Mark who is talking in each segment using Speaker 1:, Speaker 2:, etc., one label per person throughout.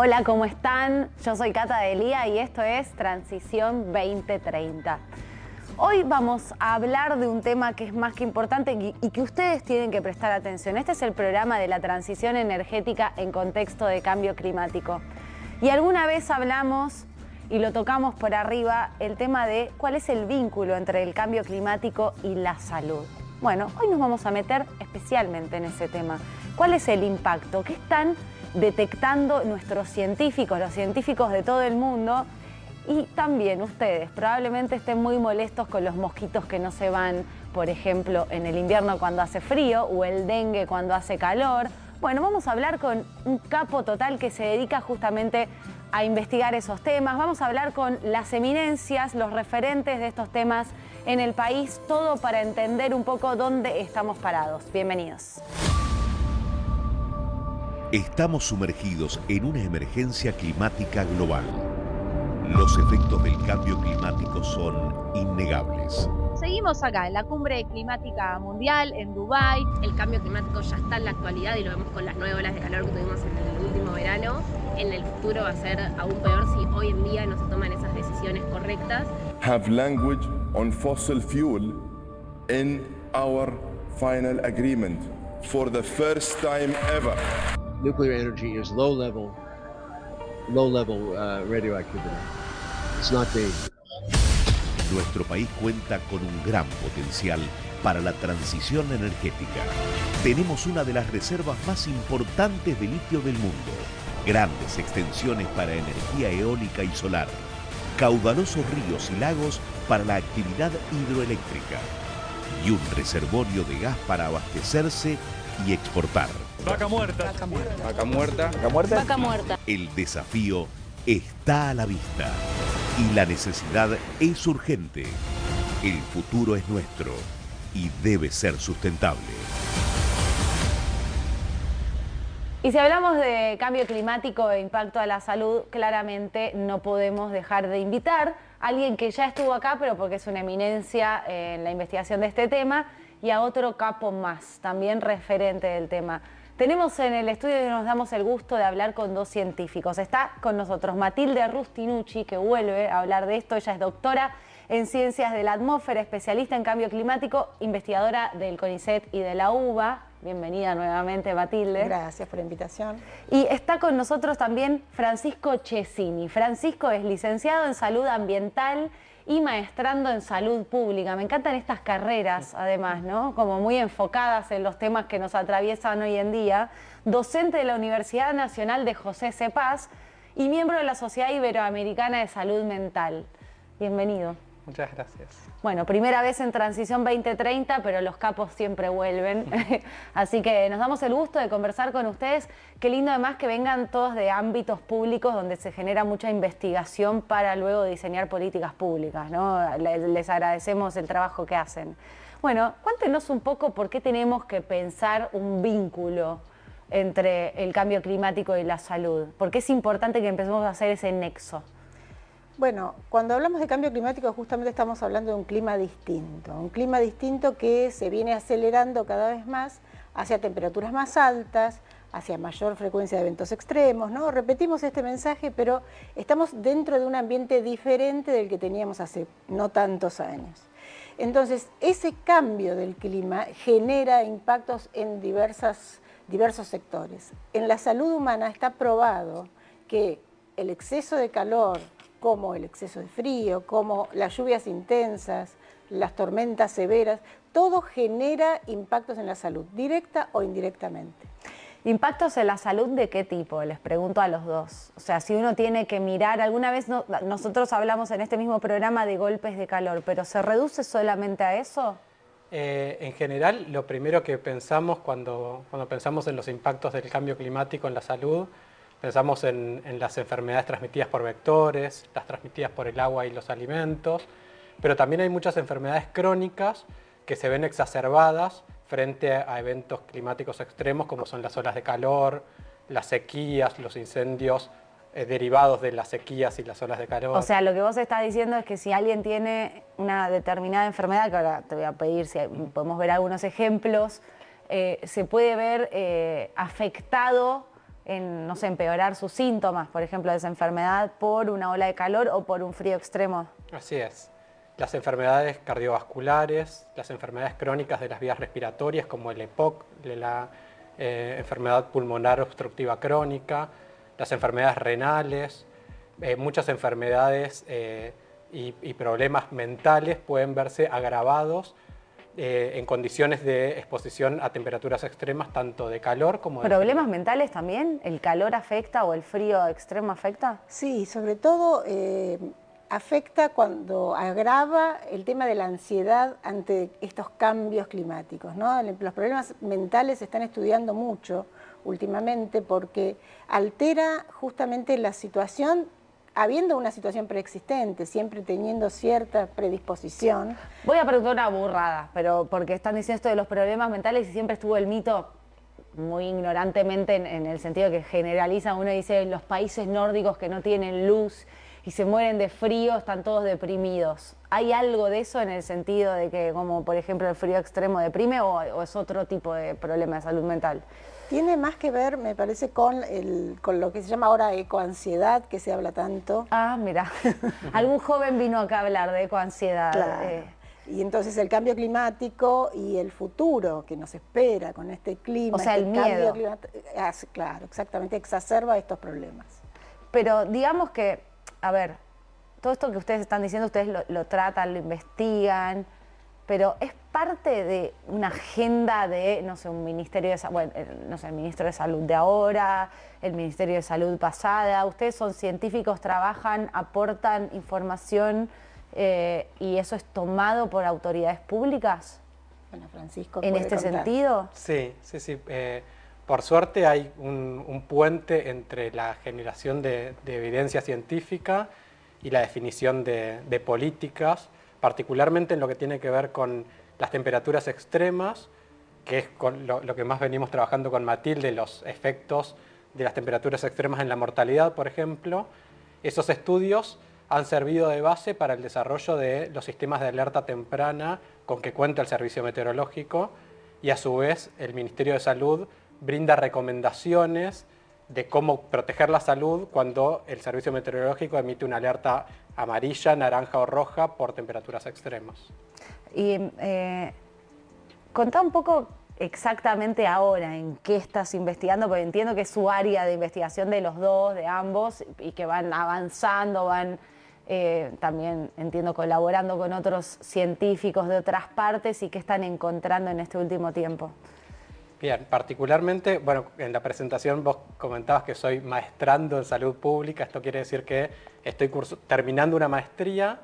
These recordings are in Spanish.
Speaker 1: Hola, ¿cómo están? Yo soy Cata Delía y esto es Transición 2030. Hoy vamos a hablar de un tema que es más que importante y que ustedes tienen que prestar atención. Este es el programa de la transición energética en contexto de cambio climático. Y alguna vez hablamos y lo tocamos por arriba el tema de cuál es el vínculo entre el cambio climático y la salud. Bueno, hoy nos vamos a meter especialmente en ese tema. ¿Cuál es el impacto? ¿Qué están detectando nuestros científicos, los científicos de todo el mundo? Y también ustedes probablemente estén muy molestos con los mosquitos que no se van, por ejemplo, en el invierno cuando hace frío o el dengue cuando hace calor. Bueno, vamos a hablar con un capo total que se dedica justamente a investigar esos temas. Vamos a hablar con las eminencias, los referentes de estos temas en el país, todo para entender un poco dónde estamos parados. Bienvenidos.
Speaker 2: Estamos sumergidos en una emergencia climática global. Los efectos del cambio climático son innegables.
Speaker 3: Seguimos acá en la cumbre climática mundial en Dubái.
Speaker 4: El cambio climático ya está en la actualidad y lo vemos con las 9 olas de calor que tuvimos en el último verano. En el futuro va a ser aún peor si hoy en día no se toman esas decisiones correctas.
Speaker 5: Have language on fossil fuel in our final agreement for the first time ever.
Speaker 6: Nuclear energy is low level radioactivity. It's not dangerous.
Speaker 2: Nuestro país cuenta con un gran potencial para la transición energética. Tenemos una de las reservas más importantes de litio del mundo, grandes extensiones para energía eólica y solar, caudalosos ríos y lagos para la actividad hidroeléctrica y un reservorio de gas para abastecerse y exportar.
Speaker 7: Vaca muerta.
Speaker 8: Vaca muerta.
Speaker 7: Vaca muerta.
Speaker 8: Vaca muerta.
Speaker 3: Vaca muerta.
Speaker 2: El desafío está a la vista y la necesidad es urgente. El futuro es nuestro y debe ser sustentable.
Speaker 1: Y si hablamos de cambio climático e impacto a la salud, claramente no podemos dejar de invitar a alguien que ya estuvo acá, pero porque es una eminencia en la investigación de este tema, y a otro capo más, también referente del tema. Tenemos en el estudio y nos damos el gusto de hablar con dos científicos. Está con nosotros Matilde Rustinucci, que vuelve a hablar de esto. Ella es doctora en Ciencias de la Atmósfera, especialista en cambio climático, investigadora del CONICET y de la UBA. Bienvenida nuevamente, Matilde.
Speaker 8: Gracias por la invitación.
Speaker 1: Y está con nosotros también Francisco Cesini. Francisco es licenciado en Salud Ambiental y maestrando en Salud Pública. Me encantan estas carreras, además, ¿no? Como muy enfocadas en los temas que nos atraviesan hoy en día. Docente de la Universidad Nacional de José C. Paz y miembro de la Sociedad Iberoamericana de Salud Mental. Bienvenido.
Speaker 7: Muchas gracias.
Speaker 1: Bueno, primera vez en Transición 2030, pero los capos siempre vuelven. Así que nos damos el gusto de conversar con ustedes. Qué lindo además que vengan todos de ámbitos públicos donde se genera mucha investigación para luego diseñar políticas públicas, ¿no? Les agradecemos el trabajo que hacen. Bueno, cuéntenos un poco por qué tenemos que pensar un vínculo entre el cambio climático y la salud. ¿Por qué es importante que empecemos a hacer ese nexo?
Speaker 8: Bueno, cuando hablamos de cambio climático justamente estamos hablando de un clima distinto que se viene acelerando cada vez más hacia temperaturas más altas, hacia mayor frecuencia de eventos extremos, ¿no? Repetimos este mensaje, pero estamos dentro de un ambiente diferente del que teníamos hace no tantos años. Entonces, ese cambio del clima genera impactos en diversos sectores. En la salud humana está probado que el exceso de calor, como el exceso de frío, como las lluvias intensas, las tormentas severas, todo genera impactos en la salud, directa o indirectamente.
Speaker 1: ¿Impactos en la salud de qué tipo? Les pregunto a los dos. O sea, si uno tiene que mirar, alguna vez nosotros hablamos en este mismo programa de golpes de calor, pero ¿se reduce solamente a eso?
Speaker 9: En general, lo primero que pensamos cuando pensamos en los impactos del cambio climático en la salud, pensamos en las enfermedades transmitidas por vectores, las transmitidas por el agua y los alimentos, pero también hay muchas enfermedades crónicas que se ven exacerbadas frente a eventos climáticos extremos como son las olas de calor, las sequías, los incendios derivados de las sequías y las olas de calor.
Speaker 1: O sea, lo que vos estás diciendo es que si alguien tiene una determinada enfermedad, que ahora te voy a pedir si podemos ver algunos ejemplos, se puede ver afectado en, no sé, empeorar sus síntomas, por ejemplo, de esa enfermedad por una ola de calor o por un frío extremo.
Speaker 9: Así es. Las enfermedades cardiovasculares, las enfermedades crónicas de las vías respiratorias como el EPOC, la enfermedad pulmonar obstructiva crónica, las enfermedades renales, muchas enfermedades y problemas mentales pueden verse agravados en condiciones de exposición a temperaturas extremas, tanto de calor como de
Speaker 1: ¿Problemas
Speaker 9: frío.
Speaker 1: mentales también? ¿El calor afecta o el frío extremo afecta?
Speaker 8: Sí, sobre todo afecta cuando agrava el tema de la ansiedad ante estos cambios climáticos, ¿no? Los problemas mentales se están estudiando mucho últimamente porque altera justamente la situación, habiendo una situación preexistente, siempre teniendo cierta predisposición.
Speaker 1: Voy a preguntar una burrada, pero porque están diciendo esto de los problemas mentales y siempre estuvo el mito muy ignorantemente en el sentido que generaliza, uno dice los países nórdicos que no tienen luz y se mueren de frío, están todos deprimidos. ¿Hay algo de eso en el sentido de que, como por ejemplo, el frío extremo deprime o es otro tipo de problema de salud mental?
Speaker 8: Tiene más que ver, me parece, con lo que se llama ahora ecoansiedad, que se habla tanto.
Speaker 1: Ah, mira, algún joven vino acá a hablar de ecoansiedad.
Speaker 8: Claro. Y entonces el cambio climático y el futuro que nos espera con este clima.
Speaker 1: O sea, el miedo.
Speaker 8: Claro, exactamente, exacerba estos problemas.
Speaker 1: Pero digamos que, a ver, todo esto que ustedes están diciendo, ustedes lo tratan, lo investigan, pero es parte de una agenda de, no sé, un ministerio de salud, bueno, no sé, el ministro de Salud de ahora, el ministerio de Salud pasada. Ustedes son científicos, trabajan, aportan información y eso es tomado por autoridades públicas.
Speaker 8: Bueno, Francisco,
Speaker 1: ¿en este sentido?
Speaker 9: Sí. Por suerte hay un puente entre la generación de evidencia científica y la definición de políticas, particularmente en lo que tiene que ver con las temperaturas extremas, que es con lo que más venimos trabajando con Matilde, los efectos de las temperaturas extremas en la mortalidad, por ejemplo. Esos estudios han servido de base para el desarrollo de los sistemas de alerta temprana con que cuenta el Servicio Meteorológico y a su vez el Ministerio de Salud brinda recomendaciones de cómo proteger la salud cuando el Servicio Meteorológico emite una alerta amarilla, naranja o roja por temperaturas extremas.
Speaker 1: Y contá un poco exactamente ahora en qué estás investigando, porque entiendo que es su área de investigación de los dos, de ambos, y que van avanzando, van también, entiendo, colaborando con otros científicos de otras partes y qué están encontrando en este último tiempo.
Speaker 9: Bien, particularmente, bueno, en la presentación vos comentabas que soy maestrando en salud pública. Esto quiere decir que estoy terminando una maestría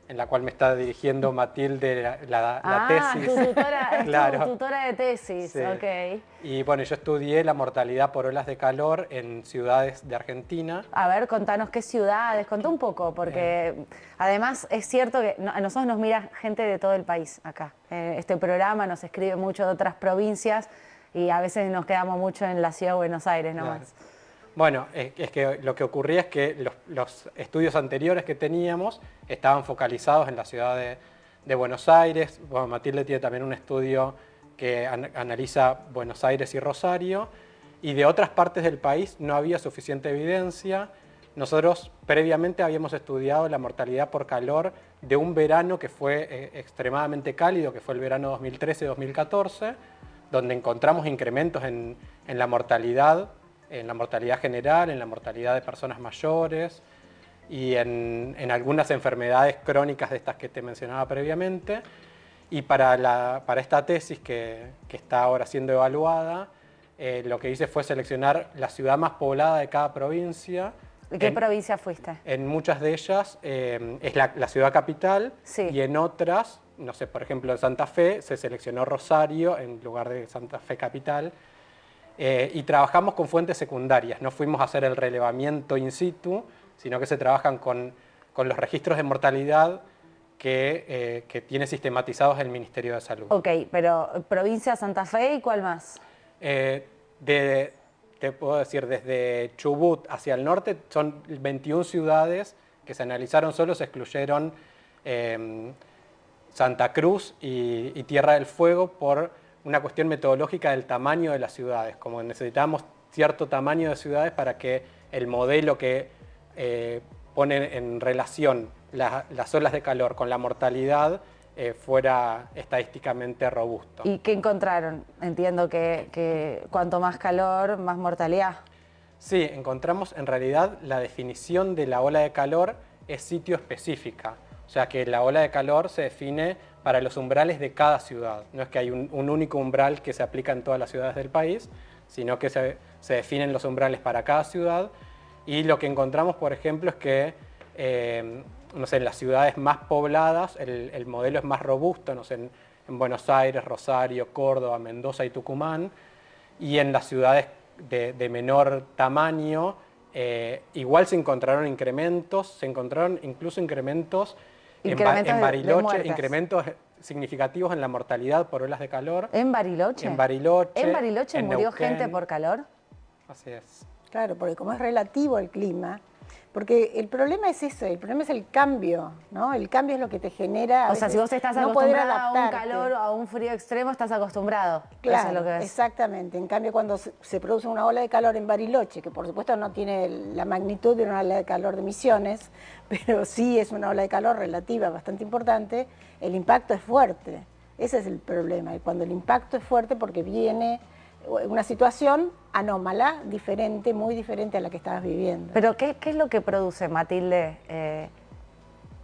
Speaker 9: en la cual me está dirigiendo Matilde la tesis.
Speaker 1: Tu tutora,
Speaker 9: claro.
Speaker 1: Tu tutora de tesis,
Speaker 9: Sí.
Speaker 1: Ok.
Speaker 9: Y bueno, yo estudié la mortalidad por olas de calor en ciudades de Argentina.
Speaker 1: A ver, contanos qué ciudades, contá un poco, porque además es cierto que a nosotros nos mira gente de todo el país acá. Este programa nos escribe mucho de otras provincias y a veces nos quedamos mucho en la ciudad de Buenos Aires nomás.
Speaker 9: Claro. Bueno, es que lo que ocurría es que los estudios anteriores que teníamos estaban focalizados en la ciudad de Buenos Aires. Bueno, Matilde tiene también un estudio que analiza Buenos Aires y Rosario, y de otras partes del país no había suficiente evidencia. Nosotros previamente habíamos estudiado la mortalidad por calor de un verano que fue extremadamente cálido, que fue el verano 2013-2014, donde encontramos incrementos en la mortalidad general, en la mortalidad de personas mayores y en algunas enfermedades crónicas de estas que te mencionaba previamente. Y para esta tesis que está ahora siendo evaluada, lo que hice fue seleccionar la ciudad más poblada de cada provincia.
Speaker 1: ¿De qué provincia fuiste?
Speaker 9: En muchas de ellas es la ciudad capital,
Speaker 1: sí.
Speaker 9: Y en otras, no sé, por ejemplo en Santa Fe se seleccionó Rosario en lugar de Santa Fe capital. Y trabajamos con fuentes secundarias, no fuimos a hacer el relevamiento in situ, sino que se trabajan con los registros de mortalidad que tiene sistematizados el Ministerio de Salud.
Speaker 1: Ok, pero provincia Santa Fe, ¿y cuál más?
Speaker 9: Te puedo decir, desde Chubut hacia el norte son 21 ciudades que se analizaron, solo se excluyeron Santa Cruz y Tierra del Fuego por una cuestión metodológica del tamaño de las ciudades. Como necesitábamos cierto tamaño de ciudades para que el modelo que pone en relación las olas de calor con la mortalidad fuera estadísticamente robusto.
Speaker 1: ¿Y qué encontraron? Entiendo que cuanto más calor, más mortalidad.
Speaker 9: Sí, encontramos en realidad la definición de la ola de calor es sitio específica. O sea que la ola de calor se define para los umbrales de cada ciudad. No es que hay un único umbral que se aplica en todas las ciudades del país, sino que se definen los umbrales para cada ciudad. Y lo que encontramos, por ejemplo, es que no sé, en las ciudades más pobladas el modelo es más robusto, no sé, en Buenos Aires, Rosario, Córdoba, Mendoza y Tucumán. Y en las ciudades de menor tamaño, igual se encontraron incrementos, incluso incrementos en Bariloche, incrementos significativos en la mortalidad por olas de calor.
Speaker 1: ¿En Bariloche?
Speaker 9: En Bariloche.
Speaker 1: ¿En Bariloche murió
Speaker 9: Neuquén.
Speaker 1: gente por calor?
Speaker 9: Así es.
Speaker 8: Claro, porque como es relativo el clima, porque el problema es eso, el problema es el cambio, ¿no? El cambio es lo que te genera.
Speaker 1: O sea, si vos estás acostumbrado a un calor o a un frío extremo, estás acostumbrado.
Speaker 8: Claro,
Speaker 1: eso es lo que ves.
Speaker 8: Exactamente. En cambio, cuando se produce una ola de calor en Bariloche, que por supuesto no tiene la magnitud de una ola de calor de Misiones, pero sí es una ola de calor relativa bastante importante, el impacto es fuerte. Ese es el problema. Y cuando el impacto es fuerte porque viene una situación anómala, diferente, muy diferente a la que estabas viviendo.
Speaker 1: Pero ¿qué es lo que produce, Matilde,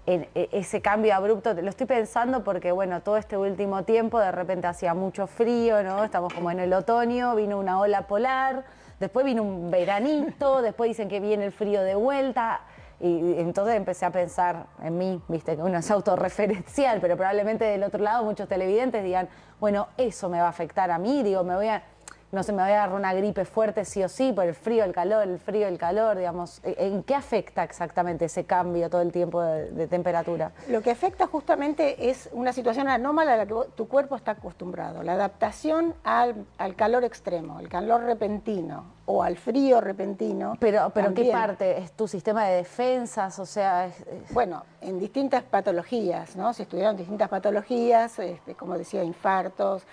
Speaker 1: ese cambio abrupto? Lo estoy pensando porque, bueno, todo este último tiempo de repente hacía mucho frío, ¿no? Estamos como en el otoño, vino una ola polar, después vino un veranito, después dicen que viene el frío de vuelta. Y entonces empecé a pensar en mí, viste, que uno es autorreferencial, pero probablemente del otro lado muchos televidentes digan, bueno, eso me va a afectar a mí, digo, me voy a agarrar una gripe fuerte sí o sí por el frío, el calor, digamos. ¿En qué afecta exactamente ese cambio todo el tiempo de temperatura?
Speaker 8: Lo que afecta justamente es una situación anómala a la que tu cuerpo está acostumbrado, la adaptación al calor extremo, al calor repentino o al frío repentino.
Speaker 1: Pero ¿qué parte? ¿Es tu sistema de defensas? O sea,
Speaker 8: Bueno, en distintas patologías, ¿no? Se estudiaron distintas patologías, como decía, infartos,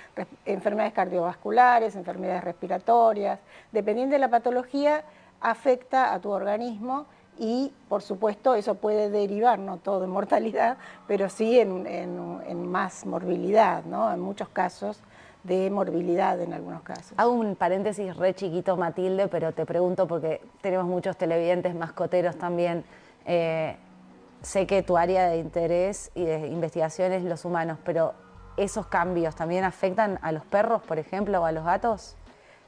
Speaker 8: enfermedades cardiovasculares, enfermedades respiratorias. Dependiendo de la patología, afecta a tu organismo y, por supuesto, eso puede derivar, no todo en mortalidad, pero sí en más morbilidad, ¿no? En muchos casos de morbilidad en algunos casos.
Speaker 1: Hago un paréntesis re chiquito, Matilde, pero te pregunto porque tenemos muchos televidentes mascoteros también. Sé que tu área de interés y de investigación es los humanos, pero ¿esos cambios también afectan a los perros, por ejemplo, o a los gatos?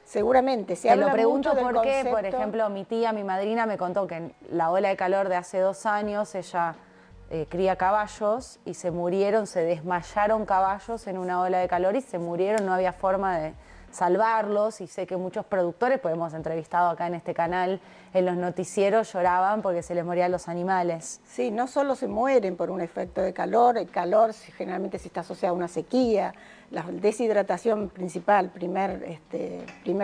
Speaker 8: Seguramente, se
Speaker 1: Te
Speaker 8: habla
Speaker 1: lo pregunto
Speaker 8: mucho del
Speaker 1: porque,
Speaker 8: concepto.
Speaker 1: por ejemplo, mi tía, mi madrina me contó que en la ola de calor de hace 2 años ella cría caballos y se desmayaron caballos en una ola de calor y se murieron, no había forma de salvarlos, y sé que muchos productores, pues hemos entrevistado acá en este canal, en los noticieros lloraban porque se les morían los animales.
Speaker 8: Sí, no solo se mueren por un efecto de calor, el calor generalmente sí está asociado a una sequía, la deshidratación principal, primer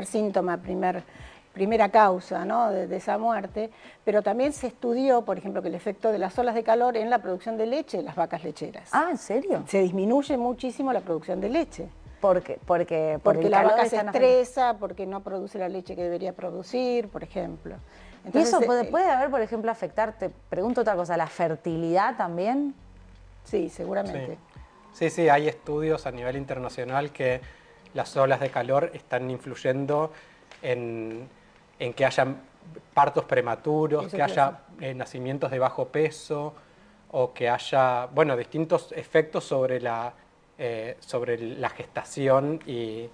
Speaker 8: síntoma, primera causa, ¿no? de esa muerte, pero también se estudió, por ejemplo, que el efecto de las olas de calor en la producción de leche de las vacas lecheras.
Speaker 1: Ah, ¿en serio?
Speaker 8: Se disminuye muchísimo la producción de leche.
Speaker 1: Porque
Speaker 8: la vaca se estresa, porque no produce la leche que debería producir, por ejemplo. Entonces,
Speaker 1: ¿y eso puede haber, por ejemplo, afectar, te pregunto otra cosa, la fertilidad también?
Speaker 8: Sí, seguramente.
Speaker 9: Sí, hay estudios a nivel internacional que las olas de calor están influyendo en que haya partos prematuros, que haya nacimientos de bajo peso, o que haya, bueno, distintos efectos sobre la gestación y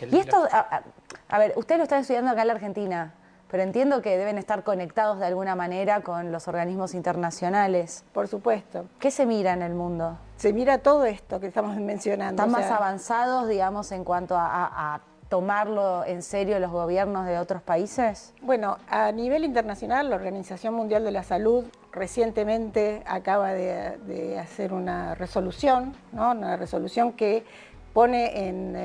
Speaker 1: esto, a ver, ustedes lo están estudiando acá en la Argentina, pero entiendo que deben estar conectados de alguna manera con los organismos internacionales.
Speaker 8: Por supuesto.
Speaker 1: ¿Qué se mira en el mundo?
Speaker 8: Se mira todo esto que estamos mencionando.
Speaker 1: ¿Están más avanzados, digamos, en cuanto a tomarlo en serio los gobiernos de otros países?
Speaker 8: Bueno, a nivel internacional, la Organización Mundial de la Salud recientemente acaba de hacer una resolución, ¿no? Una resolución que pone en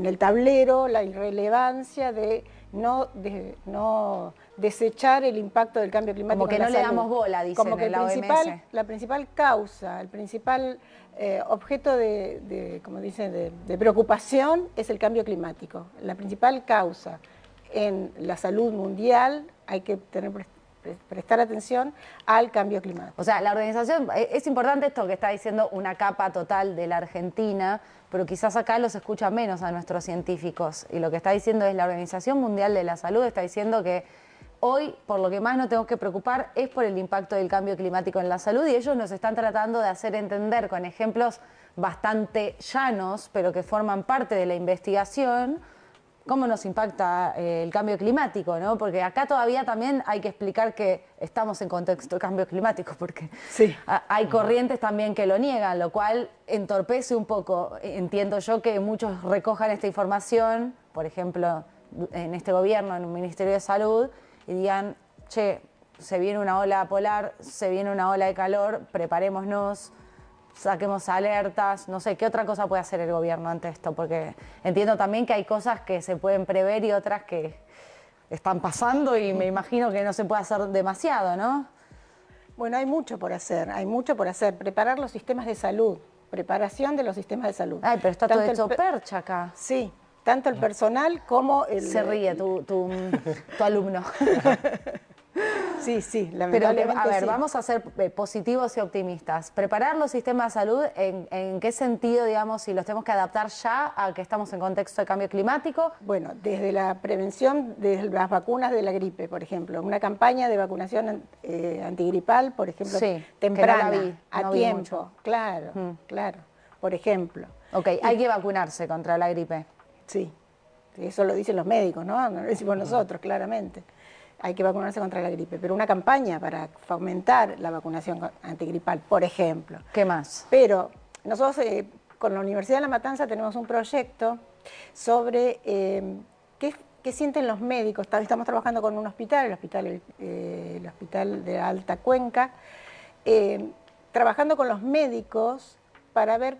Speaker 8: el tablero la irrelevancia de no desechar el impacto del cambio climático.
Speaker 1: Como que no le damos bola, dicen
Speaker 8: como que
Speaker 1: en la OMS.
Speaker 8: La principal causa, el principal objeto de preocupación es el cambio climático. La principal causa en la salud mundial, hay que prestar atención al cambio climático.
Speaker 1: O sea, la organización, es importante esto que está diciendo una capa total de la Argentina, pero quizás acá los escucha menos a nuestros científicos. Y lo que está diciendo es la Organización Mundial de la Salud, está diciendo que hoy, por lo que más nos tenemos que preocupar, es por el impacto del cambio climático en la salud, y ellos nos están tratando de hacer entender con ejemplos bastante llanos, pero que forman parte de la investigación, cómo nos impacta el cambio climático, ¿no? Porque acá todavía también hay que explicar que estamos en contexto de cambio climático, porque
Speaker 8: sí,
Speaker 1: hay corrientes también que lo niegan, lo cual entorpece un poco. Entiendo yo que muchos recojan esta información, por ejemplo, en este gobierno, en un Ministerio de Salud, y digan, che, se viene una ola polar, se viene una ola de calor, preparémonos, saquemos alertas, no sé, ¿qué otra cosa puede hacer el gobierno ante esto? Porque entiendo también que hay cosas que se pueden prever y otras que están pasando y me imagino que no se puede hacer demasiado, ¿no?
Speaker 8: Bueno, hay mucho por hacer, hay mucho por hacer. Preparar los sistemas de salud, preparación de los sistemas de salud.
Speaker 1: Ay, pero está todo hecho percha acá.
Speaker 8: Sí, tanto el personal como el...
Speaker 1: Se ríe tu alumno.
Speaker 8: Sí, sí, lamentablemente.
Speaker 1: Pero, a ver,
Speaker 8: sí.
Speaker 1: Vamos a ser positivos y optimistas. ¿Preparar los sistemas de salud en qué sentido, digamos, si los tenemos que adaptar ya a que estamos en contexto de cambio climático?
Speaker 8: Bueno, desde la prevención, desde las vacunas de la gripe, por ejemplo, una campaña de vacunación antigripal, por ejemplo,
Speaker 1: sí,
Speaker 8: temprana,
Speaker 1: que no la vi,
Speaker 8: a
Speaker 1: no vi
Speaker 8: tiempo,
Speaker 1: mucho.
Speaker 8: claro, claro, por ejemplo.
Speaker 1: Ok, hay que vacunarse contra la gripe.
Speaker 8: Sí, eso lo dicen los médicos, ¿no? No lo decimos nosotros, claramente. Hay que vacunarse contra la gripe, pero una campaña para fomentar la vacunación antigripal, por ejemplo.
Speaker 1: ¿Qué más?
Speaker 8: Pero nosotros con la Universidad de La Matanza tenemos un proyecto sobre qué sienten los médicos. Estamos trabajando con un hospital, el Hospital de Alta Cuenca, trabajando con los médicos para ver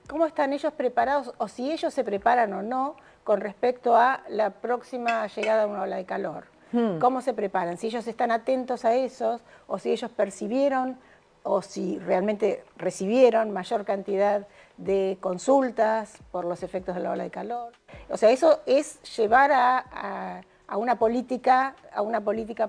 Speaker 8: cómo están ellos preparados o si ellos se preparan o no con respecto a la próxima llegada de una ola de calor. ¿Cómo se preparan? Si ellos están atentos a esos, o si ellos percibieron, o si realmente recibieron mayor cantidad de consultas por los efectos de la ola de calor. O sea, eso es llevar a una política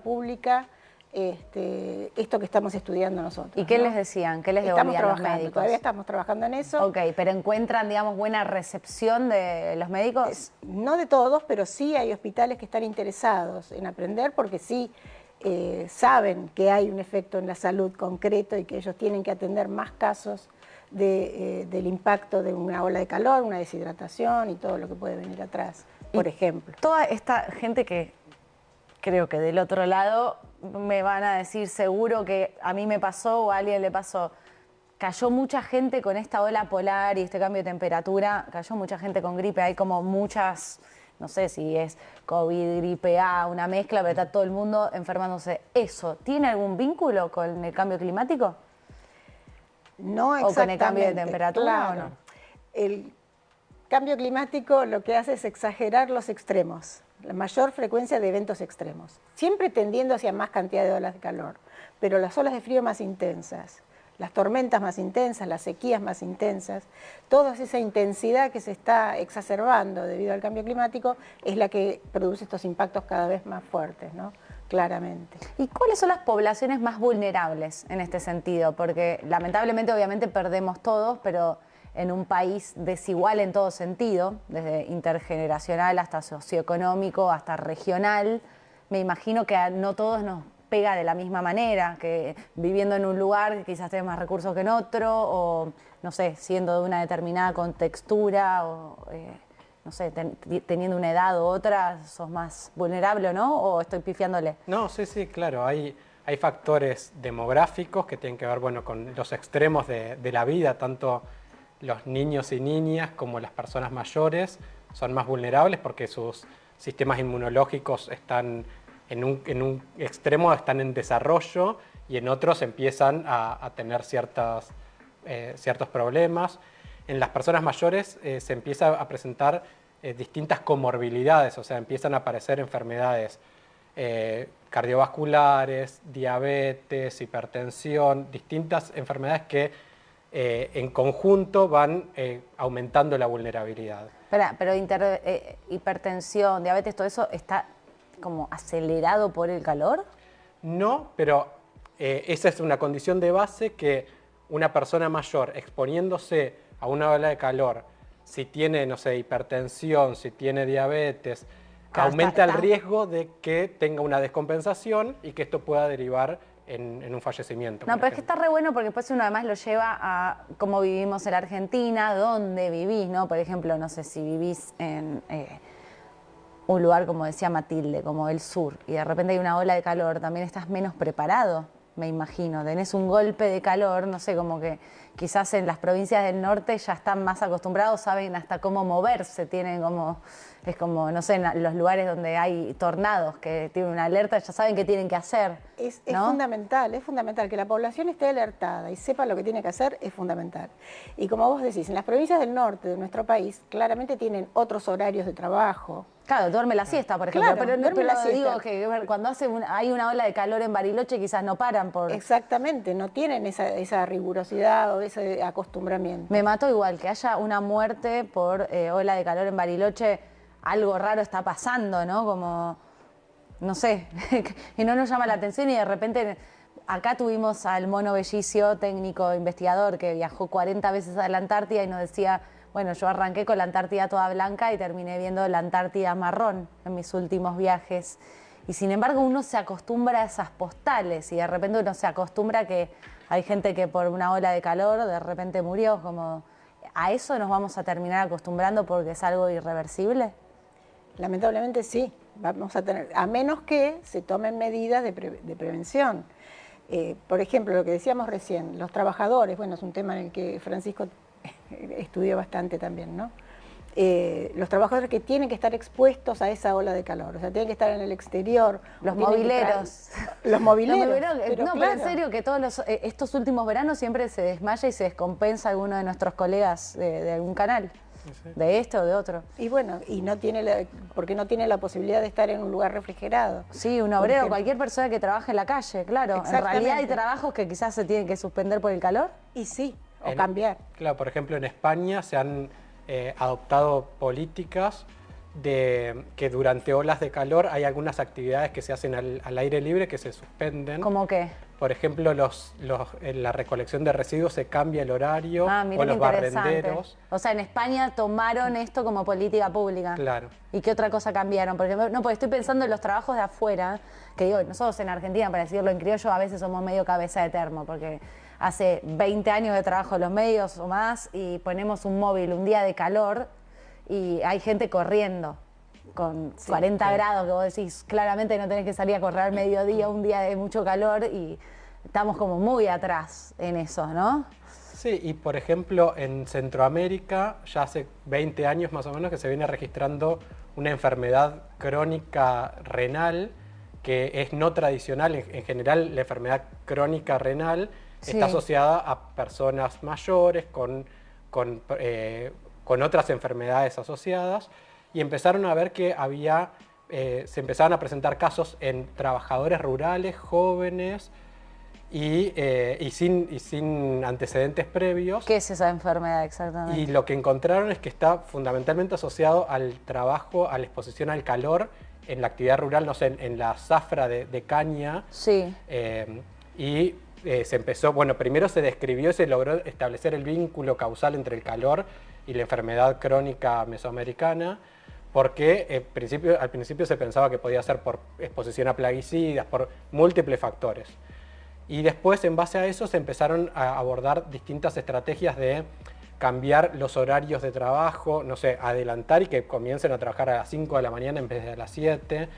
Speaker 8: pública esto que estamos estudiando nosotros.
Speaker 1: ¿Y qué
Speaker 8: ¿no?
Speaker 1: les decían? ¿Qué les devolvían los médicos?
Speaker 8: Todavía estamos trabajando en eso.
Speaker 1: Ok, pero ¿encuentran, digamos, buena recepción de los médicos?
Speaker 8: No de todos, pero sí hay hospitales que están interesados en aprender porque sí saben que hay un efecto en la salud concreto y que ellos tienen que atender más casos del impacto de una ola de calor, una deshidratación y todo lo que puede venir atrás, por ejemplo.
Speaker 1: Toda esta gente que creo que del otro lado me van a decir seguro que a mí me pasó o a alguien le pasó. Cayó mucha gente con esta ola polar y este cambio de temperatura, cayó mucha gente con gripe, hay como muchas, no sé si es COVID, gripe A, una mezcla, pero está todo el mundo enfermándose. ¿Eso tiene algún vínculo con el cambio climático?
Speaker 8: No exactamente.
Speaker 1: ¿O con el cambio de temperatura
Speaker 8: claro.
Speaker 1: o no?
Speaker 8: El cambio climático lo que hace es exagerar los extremos, la mayor frecuencia de eventos extremos, siempre tendiendo hacia más cantidad de olas de calor, pero las olas de frío más intensas, las tormentas más intensas, las sequías más intensas, toda esa intensidad que se está exacerbando debido al cambio climático es la que produce estos impactos cada vez más fuertes, ¿no? Claramente.
Speaker 1: ¿Y cuáles son las poblaciones más vulnerables en este sentido? Porque lamentablemente obviamente perdemos todos, pero en un país desigual en todo sentido, desde intergeneracional hasta socioeconómico, hasta regional, me imagino que a no todos nos pega de la misma manera, que viviendo en un lugar que quizás tenés más recursos que en otro, o no sé, siendo de una determinada contextura, o no sé, teniendo una edad u otra, sos más vulnerable o no, o estoy pifiándole.
Speaker 9: No, sí, claro, hay factores demográficos que tienen que ver, bueno, con los extremos de la vida, tanto los niños y niñas como las personas mayores son más vulnerables porque sus sistemas inmunológicos están en un extremo, están en desarrollo y en otros empiezan a tener ciertos problemas. En las personas mayores se empieza a presentar distintas comorbilidades, o sea, empiezan a aparecer enfermedades cardiovasculares, diabetes, hipertensión, distintas enfermedades que en conjunto van aumentando la vulnerabilidad.
Speaker 1: Pero hipertensión, diabetes, todo eso está como acelerado por el calor?
Speaker 9: No, pero esa es una condición de base que una persona mayor exponiéndose a una ola de calor, si tiene, no sé, hipertensión, si tiene diabetes,
Speaker 1: Claro,
Speaker 9: aumenta el riesgo de que tenga una descompensación y que esto pueda derivar en un fallecimiento.
Speaker 1: No, pero es que está re bueno porque después uno además lo lleva a cómo vivimos en la Argentina, dónde vivís, ¿no? Por ejemplo, no sé, si vivís en un lugar, como decía Matilde, como el sur, y de repente hay una ola de calor, también estás menos preparado, me imagino. Tenés un golpe de calor, no sé, como que quizás en las provincias del norte ya están más acostumbrados, saben hasta cómo moverse, tienen como, es como, no sé, en los lugares donde hay tornados que tienen una alerta, ya saben qué tienen que hacer.
Speaker 8: Es
Speaker 1: ¿no?
Speaker 8: es fundamental que la población esté alertada y sepa lo que tiene que hacer, es fundamental. Y como vos decís, en las provincias del norte de nuestro país claramente tienen otros horarios de trabajo.
Speaker 1: Claro, duerme la siesta, por ejemplo,
Speaker 8: Claro,
Speaker 1: pero
Speaker 8: duerme la siesta.
Speaker 1: digo que cuando hay una ola de calor en Bariloche quizás no paran por...
Speaker 8: Exactamente, no tienen esa rigurosidad o ese acostumbramiento.
Speaker 1: Me mató igual, que haya una muerte por ola de calor en Bariloche, algo raro está pasando, ¿no? Como, no sé, y no nos llama la atención y de repente acá tuvimos al Mono Bellicio, técnico investigador, que viajó 40 veces a la Antártida y nos decía, bueno, yo arranqué con la Antártida toda blanca y terminé viendo la Antártida marrón en mis últimos viajes. Y sin embargo uno se acostumbra a esas postales y de repente uno se acostumbra a que hay gente que por una ola de calor de repente murió, como ¿a eso nos vamos a terminar acostumbrando porque es algo irreversible?
Speaker 8: Lamentablemente sí, vamos a tener, a menos que se tomen medidas de prevención. Por ejemplo, lo que decíamos recién, los trabajadores, bueno, es un tema en el que Francisco estudió bastante también, ¿no? Los trabajadores que tienen que estar expuestos a esa ola de calor, o sea, tienen que estar en el exterior.
Speaker 1: Los mobileros.
Speaker 8: Los mobileros.
Speaker 1: Pero en serio, que todos estos últimos veranos siempre se desmaya y se descompensa alguno de nuestros colegas de algún canal. Sí. De esto o de otro.
Speaker 8: Y bueno, y no tiene porque no tiene la posibilidad de estar en un lugar refrigerado.
Speaker 1: Sí, un obrero, cualquier persona que trabaje en la calle, claro. En realidad hay trabajos que quizás se tienen que suspender por el calor.
Speaker 8: Y sí, o cambiar.
Speaker 9: Claro, por ejemplo, en España se han adoptado políticas de que durante olas de calor hay algunas actividades que se hacen al aire libre que se suspenden.
Speaker 1: ¿Cómo qué?
Speaker 9: Por ejemplo, en la recolección de residuos se cambia el horario, o los barrenderos.
Speaker 1: O sea, en España tomaron esto como política pública.
Speaker 9: Claro.
Speaker 1: ¿Y qué otra cosa cambiaron? Porque, no, porque estoy pensando en los trabajos de afuera, que digo, nosotros en Argentina, para decirlo en criollo, a veces somos medio cabeza de termo, porque hace 20 años de trabajo en los medios o más y ponemos un móvil un día de calor y hay gente corriendo con 40 grados, que vos decís, claramente no tenés que salir a correr al mediodía, un día de mucho calor, y estamos como muy atrás en eso, ¿no?
Speaker 9: Sí, y por ejemplo en Centroamérica ya hace 20 años más o menos que se viene registrando una enfermedad crónica renal que es no tradicional. En general la enfermedad crónica renal está asociada a personas mayores con otras enfermedades asociadas, y empezaron a ver que se empezaban a presentar casos en trabajadores rurales, jóvenes y sin antecedentes previos.
Speaker 1: ¿Qué es esa enfermedad exactamente?
Speaker 9: Y lo que encontraron es que está fundamentalmente asociado al trabajo, a la exposición al calor en la actividad rural, no sé, en la zafra de caña.
Speaker 1: Sí.
Speaker 9: Se empezó, bueno, primero se describió y se logró establecer el vínculo causal entre el calor y la enfermedad crónica mesoamericana, porque al principio se pensaba que podía ser por exposición a plaguicidas, por múltiples factores. Y después, en base a eso, se empezaron a abordar distintas estrategias de cambiar los horarios de trabajo, no sé, adelantar y que comiencen a trabajar a las 5 de la mañana en vez de a las 7,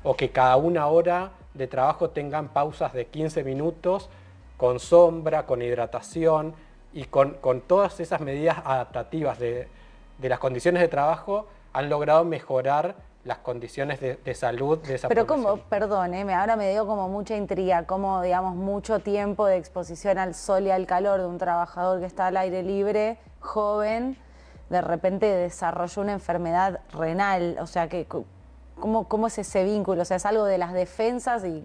Speaker 9: o que cada una hora de trabajo tengan pausas de 15 minutos, con sombra, con hidratación, y con todas esas medidas adaptativas de las condiciones de trabajo han logrado mejorar las condiciones de salud de esa población.
Speaker 1: Pero como, perdón, ahora me dio como mucha intriga, como digamos mucho tiempo de exposición al sol y al calor de un trabajador que está al aire libre, joven, de repente desarrolló una enfermedad renal, o sea que cómo es ese vínculo? O sea, ¿es algo de las defensas y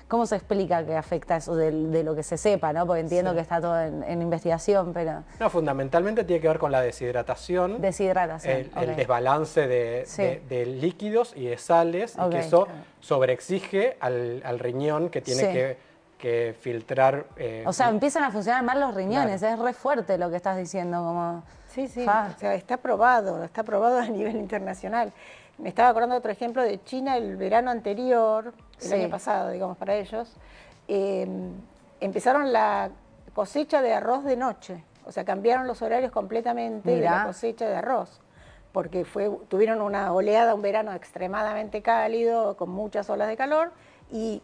Speaker 1: cómo se explica que afecta eso de lo que se sepa, ¿no? Porque entiendo que está todo en investigación, pero...
Speaker 9: No, fundamentalmente tiene que ver con la deshidratación.
Speaker 1: Deshidratación,
Speaker 9: El desbalance de líquidos y de sales, y que eso sobreexige al riñón que tiene que filtrar...
Speaker 1: o sea, empiezan a funcionar mal los riñones, es re fuerte lo que estás diciendo, como...
Speaker 8: Sí, o sea, está probado a nivel internacional. Me estaba acordando de otro ejemplo de China, el verano anterior, el año pasado, digamos, para ellos, empezaron la cosecha de arroz de noche, o sea, cambiaron los horarios completamente de la cosecha de arroz, porque tuvieron una oleada, un verano extremadamente cálido, con muchas olas de calor, y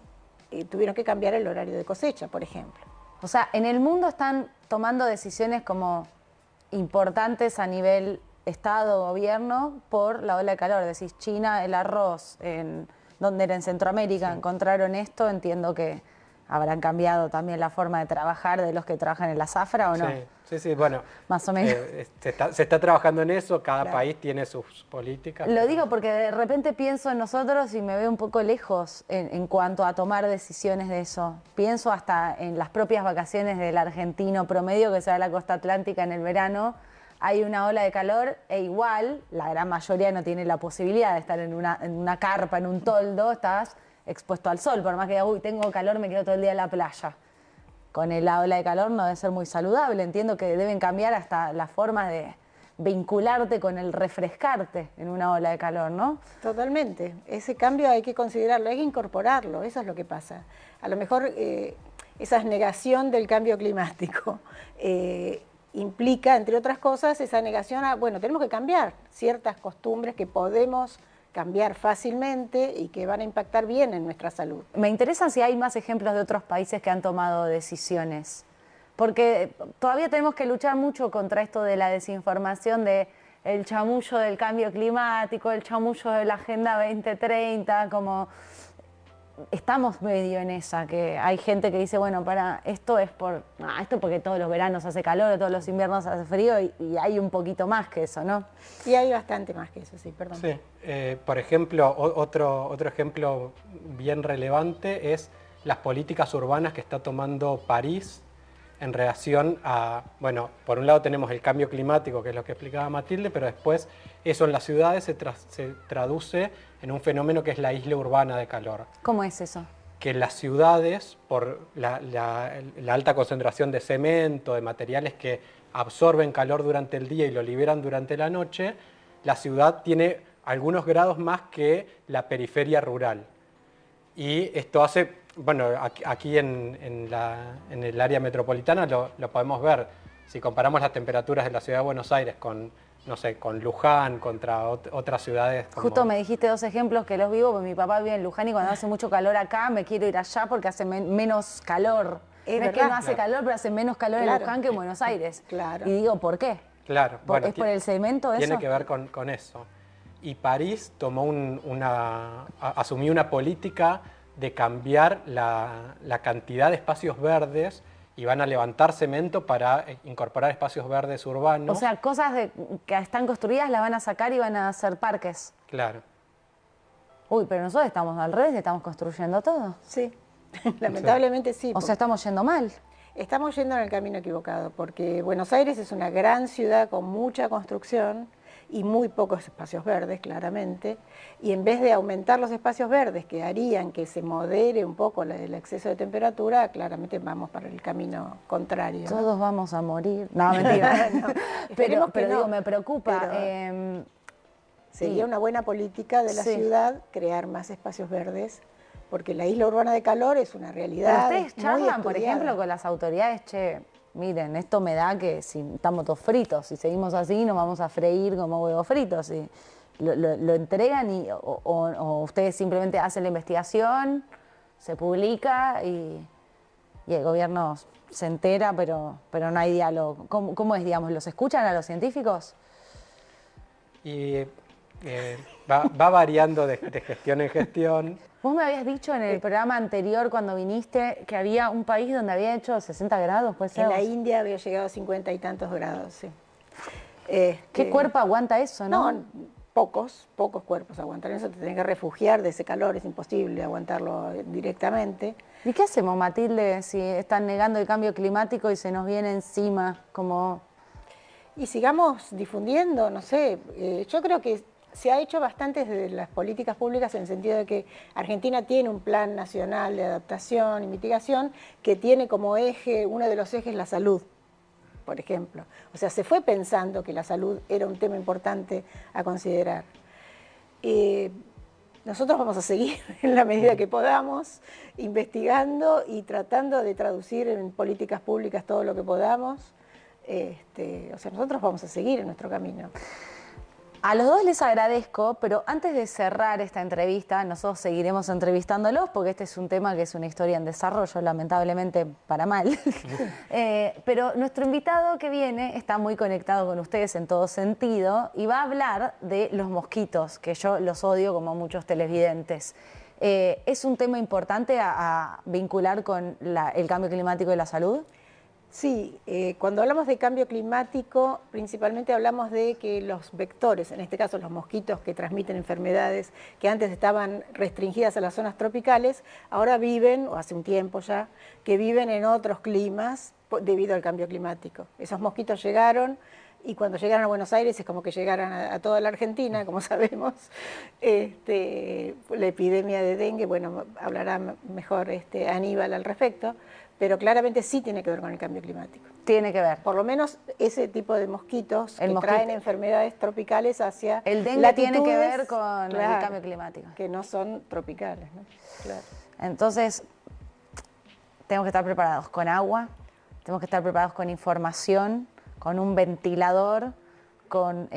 Speaker 8: tuvieron que cambiar el horario de cosecha, por ejemplo.
Speaker 1: O sea, en el mundo están tomando decisiones como importantes a nivel Estado, gobierno, por la ola de calor. Decís, China, el arroz, donde era en Centroamérica, encontraron esto, entiendo que habrán cambiado también la forma de trabajar de los que trabajan en la zafra, ¿o no?
Speaker 9: Sí, bueno.
Speaker 1: Más o menos.
Speaker 9: Se está trabajando en eso, cada país tiene sus políticas.
Speaker 1: Lo digo porque de repente pienso en nosotros y me veo un poco lejos en cuanto a tomar decisiones de eso. Pienso hasta en las propias vacaciones del argentino promedio que se va a la costa atlántica en el verano. Hay una ola de calor e igual la gran mayoría no tiene la posibilidad de estar en una carpa, en un toldo, estás expuesto al sol. Por más que diga, uy, tengo calor, me quedo todo el día en la playa. Con la ola de calor no debe ser muy saludable. Entiendo que deben cambiar hasta las formas de vincularte con el refrescarte en una ola de calor, ¿no?
Speaker 8: Totalmente. Ese cambio hay que considerarlo, hay que incorporarlo, eso es lo que pasa. A lo mejor esa negación del cambio climático implica, entre otras cosas, esa negación a, bueno, tenemos que cambiar ciertas costumbres que podemos cambiar fácilmente y que van a impactar bien en nuestra salud.
Speaker 1: Me interesa si hay más ejemplos de otros países que han tomado decisiones, porque todavía tenemos que luchar mucho contra esto de la desinformación, de el chamullo del cambio climático, el chamullo de la Agenda 2030, como... Estamos medio en esa, que hay gente que dice, bueno, esto es esto porque todos los veranos hace calor, todos los inviernos hace frío y hay un poquito más que eso, ¿no?
Speaker 8: Y hay bastante más que eso, sí, perdón.
Speaker 9: Sí, por ejemplo, otro ejemplo bien relevante es las políticas urbanas que está tomando París en relación a, bueno, por un lado tenemos el cambio climático, que es lo que explicaba Matilde, pero después eso en las ciudades se traduce en un fenómeno que es la isla urbana de calor.
Speaker 1: ¿Cómo es eso?
Speaker 9: Que las ciudades, por la alta concentración de cemento, de materiales que absorben calor durante el día y lo liberan durante la noche, la ciudad tiene algunos grados más que la periferia rural. Y esto hace... Bueno, aquí en el área metropolitana lo podemos ver. Si comparamos las temperaturas de la ciudad de Buenos Aires con, no sé, con Luján, contra otras ciudades.
Speaker 1: Justo me dijiste dos ejemplos que los vivo, porque mi papá vive en Luján y cuando hace mucho calor acá me quiero ir allá porque hace menos calor. No es que no hace calor, pero hace menos calor en Luján que en Buenos Aires.
Speaker 8: Claro.
Speaker 1: Y digo, ¿por qué?
Speaker 9: Claro.
Speaker 1: Bueno, ¿es por el cemento eso?
Speaker 9: Tiene que ver con eso. Y París tomó asumió una política de cambiar la cantidad de espacios verdes y van a levantar cemento para incorporar espacios verdes urbanos.
Speaker 1: O sea, cosas que están construidas las van a sacar y van a hacer parques.
Speaker 9: Claro.
Speaker 1: Uy, pero nosotros estamos al revés, estamos construyendo todo.
Speaker 8: Sí, lamentablemente sí.
Speaker 1: O sea, estamos yendo mal.
Speaker 8: Estamos yendo en el camino equivocado, porque Buenos Aires es una gran ciudad con mucha construcción y muy pocos espacios verdes, claramente, y en vez de aumentar los espacios verdes que harían que se modere un poco el exceso de temperatura, claramente vamos para el camino contrario.
Speaker 1: Todos vamos a morir. No, mentira.
Speaker 8: No,
Speaker 1: pero
Speaker 8: no,
Speaker 1: digo, me preocupa.
Speaker 8: Sería una buena política de la ciudad crear más espacios verdes, porque la isla urbana de calor es una realidad.
Speaker 1: Pero ustedes charlan, por ejemplo, con las autoridades, miren, esto me da que si estamos todos fritos, si seguimos así nos vamos a freír como huevos fritos. Y lo entregan o ustedes simplemente hacen la investigación, se publica y el gobierno se entera, pero no hay diálogo. ¿Cómo es, digamos? ¿Los escuchan a los científicos?
Speaker 9: Y va variando de gestión en gestión.
Speaker 1: Vos me habías dicho en el programa anterior, cuando viniste, que había un país donde había hecho 60 grados, ¿puede ser?
Speaker 8: En la India había llegado a 50 y tantos grados, sí.
Speaker 1: ¿Qué cuerpo aguanta eso, no?
Speaker 8: No, pocos cuerpos aguantan eso, te tenés que refugiar de ese calor, es imposible aguantarlo directamente.
Speaker 1: ¿Y qué hacemos, Matilde, si están negando el cambio climático y se nos viene encima como...?
Speaker 8: Y sigamos difundiendo, no sé, yo creo que se ha hecho bastante desde las políticas públicas en el sentido de que Argentina tiene un plan nacional de adaptación y mitigación que tiene como eje, uno de los ejes, la salud, por ejemplo. O sea, se fue pensando que la salud era un tema importante a considerar. Nosotros vamos a seguir en la medida que podamos, investigando y tratando de traducir en políticas públicas todo lo que podamos. O sea, nosotros vamos a seguir en nuestro camino.
Speaker 1: A los dos les agradezco, pero antes de cerrar esta entrevista, nosotros seguiremos entrevistándolos porque este es un tema que es una historia en desarrollo, lamentablemente para mal. Pero nuestro invitado que viene está muy conectado con ustedes en todo sentido y va a hablar de los mosquitos, que yo los odio como muchos televidentes. ¿Es un tema importante a vincular con el cambio climático y la salud?
Speaker 8: Sí, cuando hablamos de cambio climático, principalmente hablamos de que los vectores, en este caso los mosquitos que transmiten enfermedades que antes estaban restringidas a las zonas tropicales, ahora viven, o hace un tiempo ya, que viven en otros climas debido al cambio climático. Esos mosquitos llegaron y cuando llegaron a Buenos Aires es como que llegaran a toda la Argentina, como sabemos. La epidemia de dengue, bueno, hablará mejor Aníbal al respecto, pero claramente sí tiene que ver con el cambio climático.
Speaker 1: Tiene que ver.
Speaker 8: Por lo menos ese tipo de mosquitos que traen enfermedades tropicales hacia
Speaker 1: el dengue
Speaker 8: latitudes,
Speaker 1: tiene que ver con el
Speaker 8: claro,
Speaker 1: cambio climático.
Speaker 8: Que no son tropicales, ¿no? Claro.
Speaker 1: Entonces, tenemos que estar preparados con agua, tenemos que estar preparados con información, con un ventilador, con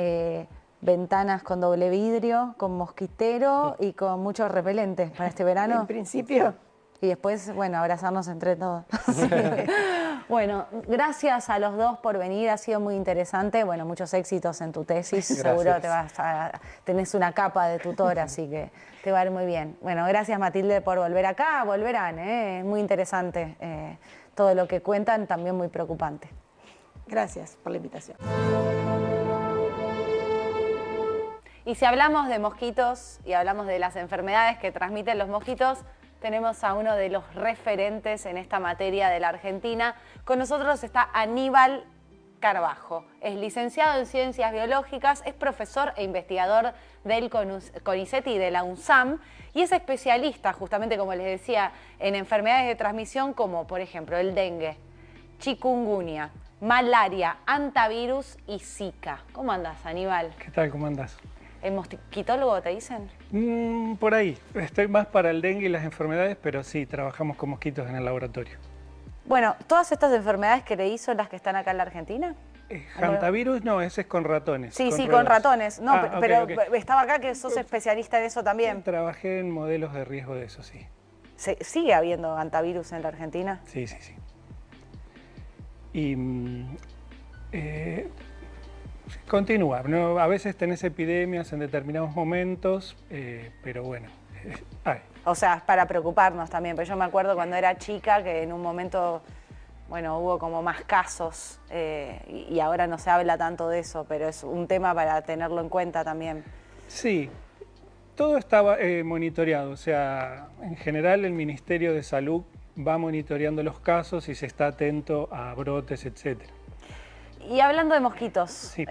Speaker 1: ventanas con doble vidrio, con mosquitero y con muchos repelentes para este verano.
Speaker 8: En principio.
Speaker 1: Y después, bueno, abrazarnos entre todos. Sí. Bueno, gracias a los dos por venir, ha sido muy interesante. Bueno, muchos éxitos en tu tesis,
Speaker 9: gracias.
Speaker 1: Seguro tenés una capa de tutor, así que te va a ir muy bien. Bueno, gracias Matilde por volver acá, volverán, es muy interesante todo lo que cuentan, también muy preocupante.
Speaker 8: Gracias por la invitación.
Speaker 1: Y si hablamos de mosquitos y hablamos de las enfermedades que transmiten los mosquitos, tenemos a uno de los referentes en esta materia de la Argentina. Con nosotros está Aníbal Carbajo. Es licenciado en Ciencias Biológicas, es profesor e investigador del CONICET y de la UNSAM y es especialista, justamente como les decía, en enfermedades de transmisión como, por ejemplo, el dengue, chikungunya, malaria, antivirus y Zika. ¿Cómo andas, Aníbal?
Speaker 7: ¿Qué tal? ¿Cómo andas?
Speaker 1: ¿El mosquitólogo te dicen?
Speaker 7: Por ahí. Estoy más para el dengue y las enfermedades, pero sí, trabajamos con mosquitos en el laboratorio.
Speaker 1: Bueno, ¿todas estas enfermedades que leí son las que están acá en la Argentina?
Speaker 7: Hantavirus no, ese es con ratones.
Speaker 1: Sí,
Speaker 7: con
Speaker 1: con ratones. No, pero
Speaker 7: okay.
Speaker 1: Estaba acá que sos especialista en eso también.
Speaker 7: Trabajé en modelos de riesgo de eso, sí.
Speaker 1: ¿Sigue habiendo hantavirus en la Argentina?
Speaker 7: Sí. Y continúa, ¿no? A veces tenés epidemias en determinados momentos, pero bueno, hay.
Speaker 1: O sea, es para preocuparnos también, pero yo me acuerdo cuando era chica que en un momento, bueno, hubo como más casos y ahora no se habla tanto de eso, pero es un tema para tenerlo en cuenta también.
Speaker 7: Sí, todo está monitoreado, o sea, en general el Ministerio de Salud va monitoreando los casos y se está atento a brotes, etcétera.
Speaker 1: Y hablando de mosquitos,
Speaker 7: sí.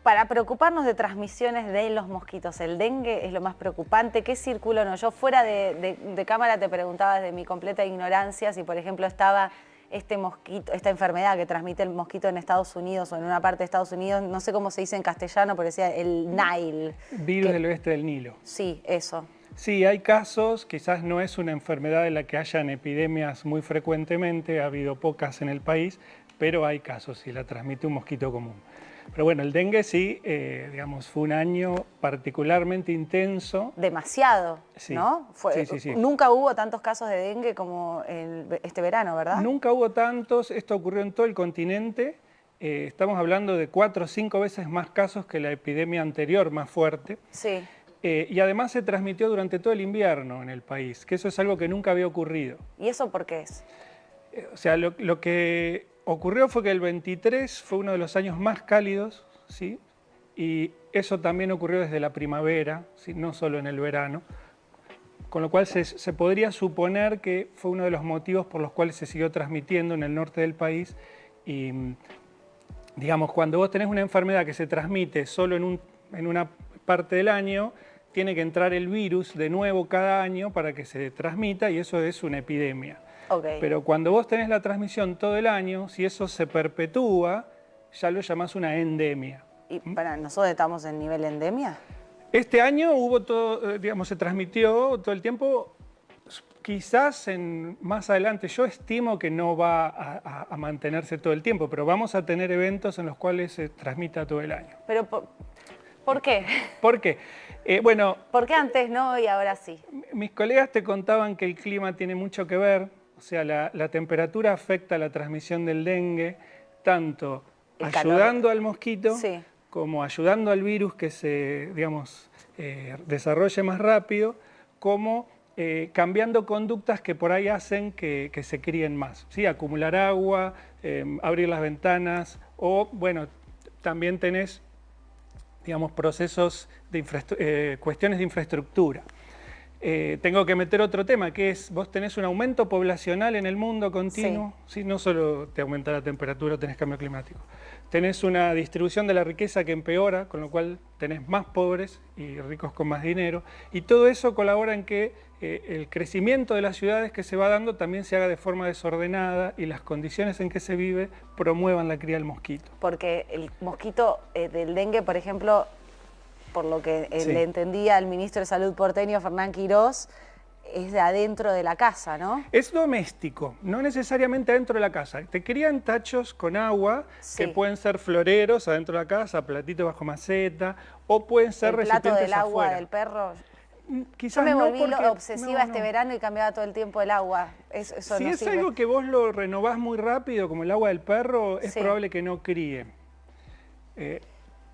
Speaker 1: Para preocuparnos de transmisiones de los mosquitos, ¿el dengue es lo más preocupante? ¿Qué circula o no? Yo fuera de cámara te preguntaba desde mi completa ignorancia si, por ejemplo, estaba esta enfermedad que transmite el mosquito en Estados Unidos o en una parte de Estados Unidos, no sé cómo se dice en castellano, pero decía el Nile.
Speaker 7: Virus del oeste del Nilo.
Speaker 1: Sí, eso.
Speaker 7: Sí, hay casos, quizás no es una enfermedad de la que hayan epidemias muy frecuentemente, ha habido pocas en el país, pero hay casos y la transmite un mosquito común. Pero bueno, el dengue sí, digamos, fue un año particularmente intenso.
Speaker 1: Demasiado,
Speaker 7: sí.
Speaker 1: ¿no?
Speaker 7: Sí.
Speaker 1: Nunca hubo tantos casos de dengue como este verano, ¿verdad?
Speaker 7: Nunca hubo tantos, esto ocurrió en todo el continente. Estamos hablando de 4 o 5 veces más casos que la epidemia anterior, más fuerte.
Speaker 1: Sí.
Speaker 7: Y además se transmitió durante todo el invierno en el país, que eso es algo que nunca había ocurrido.
Speaker 1: ¿Y eso por qué es?
Speaker 7: O sea, lo que ocurrió fue que el 23 fue uno de los años más cálidos, ¿sí? Y eso también ocurrió desde la primavera, ¿sí? No solo en el verano. Con lo cual se podría suponer que fue uno de los motivos por los cuales se siguió transmitiendo en el norte del país. Y, digamos, cuando vos tenés una enfermedad que se transmite solo en una parte del año, tiene que entrar el virus de nuevo cada año para que se transmita y eso es una epidemia.
Speaker 1: Okay.
Speaker 7: Pero cuando vos tenés la transmisión todo el año, si eso se perpetúa, ya lo llamás una endemia.
Speaker 1: ¿Y para nosotros estamos en nivel endemia?
Speaker 7: Este año hubo todo, digamos, se transmitió todo el tiempo, quizás más adelante, yo estimo que no va a mantenerse todo el tiempo, pero vamos a tener eventos en los cuales se transmita todo el año.
Speaker 1: Pero, ¿por qué?
Speaker 7: ¿Por qué? Bueno,
Speaker 1: ¿por qué antes no y ahora sí?
Speaker 7: Mis colegas te contaban que el clima tiene mucho que ver, o sea, la temperatura afecta la transmisión del dengue, tanto ayudando al mosquito,
Speaker 1: sí,
Speaker 7: como ayudando al virus que se, digamos, desarrolle más rápido, como cambiando conductas que por ahí hacen que se críen más, ¿sí? Acumular agua, abrir las ventanas o, bueno, también tenés, digamos, procesos de cuestiones de infraestructura. Tengo que meter otro tema, que es, vos tenés un aumento poblacional en el mundo continuo, sí. ¿Sí? No solo te aumenta la temperatura, tenés cambio climático. Tenés una distribución de la riqueza que empeora, con lo cual tenés más pobres y ricos con más dinero. Y todo eso colabora en que el crecimiento de las ciudades que se va dando también se haga de forma desordenada y las condiciones en que se vive promuevan la cría del mosquito.
Speaker 1: Porque el mosquito del dengue, por ejemplo, por lo que
Speaker 7: sí,
Speaker 1: le entendía al ministro de Salud porteño, Fernán Quirós, es de adentro de la casa, ¿no?
Speaker 7: Es doméstico, no necesariamente adentro de la casa. Te crían tachos con agua, sí, que pueden ser floreros adentro de la casa, platito bajo maceta, o pueden ser recipientes afuera.
Speaker 1: ¿El plato del agua del perro?
Speaker 7: Quizás
Speaker 1: yo me volví
Speaker 7: porque,
Speaker 1: obsesiva este verano y cambiaba todo el tiempo el agua. Eso
Speaker 7: si
Speaker 1: no
Speaker 7: es
Speaker 1: sirve.
Speaker 7: algo que vos lo renovás muy rápido, como el agua del perro, es probable que no críe.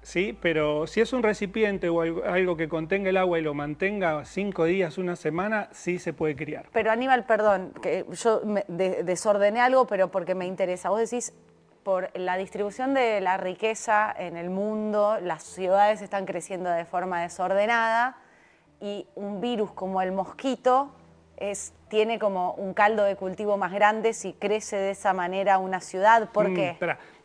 Speaker 7: Sí, pero si es un recipiente o algo que contenga el agua y lo mantenga 5 días, una semana, sí se puede criar.
Speaker 1: Pero Aníbal, perdón, que yo desordené algo, pero porque me interesa. Vos decís, por la distribución de la riqueza en el mundo, las ciudades están creciendo de forma desordenada y un virus como el mosquito tiene como un caldo de cultivo más grande si crece de esa manera una ciudad. ¿Por qué?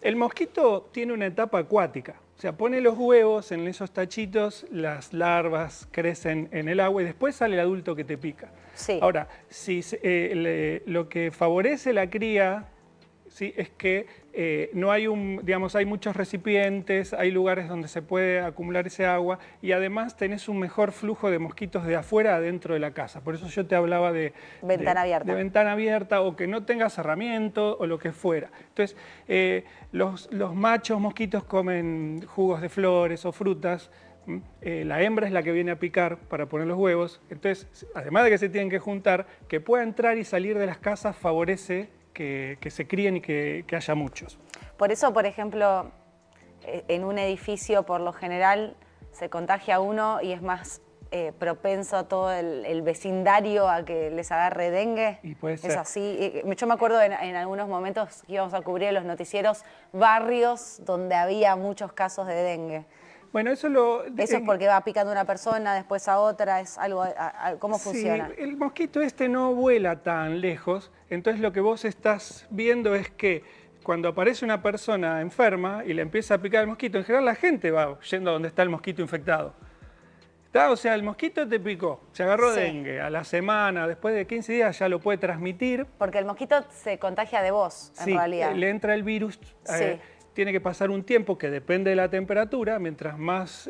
Speaker 7: El mosquito tiene una etapa acuática. O sea, pone los huevos en esos tachitos, las larvas crecen en el agua y después sale el adulto que te pica.
Speaker 1: Sí.
Speaker 7: Ahora, lo que favorece la cría, ¿sí?, es que no hay hay muchos recipientes, hay lugares donde se puede acumular ese agua y además tenés un mejor flujo de mosquitos de afuera adentro de la casa. Por eso yo te hablaba de
Speaker 1: ventana abierta.
Speaker 7: De ventana abierta o que no tenga cerramiento o lo que fuera. Entonces, los machos mosquitos comen jugos de flores o frutas. La hembra es la que viene a picar para poner los huevos. Entonces, además de que se tienen que juntar, que pueda entrar y salir de las casas favorece que se críen y que haya muchos.
Speaker 1: Por eso, por ejemplo, en un edificio por lo general se contagia uno y es más propenso a todo el vecindario a que les agarre dengue.
Speaker 7: Y puede ser.
Speaker 1: Es así. Yo me acuerdo en algunos momentos que íbamos a cubrir en los noticieros barrios donde había muchos casos de dengue.
Speaker 7: Bueno, eso
Speaker 1: es porque va picando una persona, después a otra, es algo, ¿cómo funciona?
Speaker 7: Sí, el mosquito no vuela tan lejos, entonces lo que vos estás viendo es que cuando aparece una persona enferma y le empieza a picar el mosquito, en general la gente va yendo a donde está el mosquito infectado. O sea, el mosquito te picó, se agarró dengue, a la semana, después de 15 días ya lo puede transmitir.
Speaker 1: Porque el mosquito se contagia de vos, en realidad.
Speaker 7: Sí, le entra el virus. Tiene que pasar un tiempo que depende de la temperatura, mientras más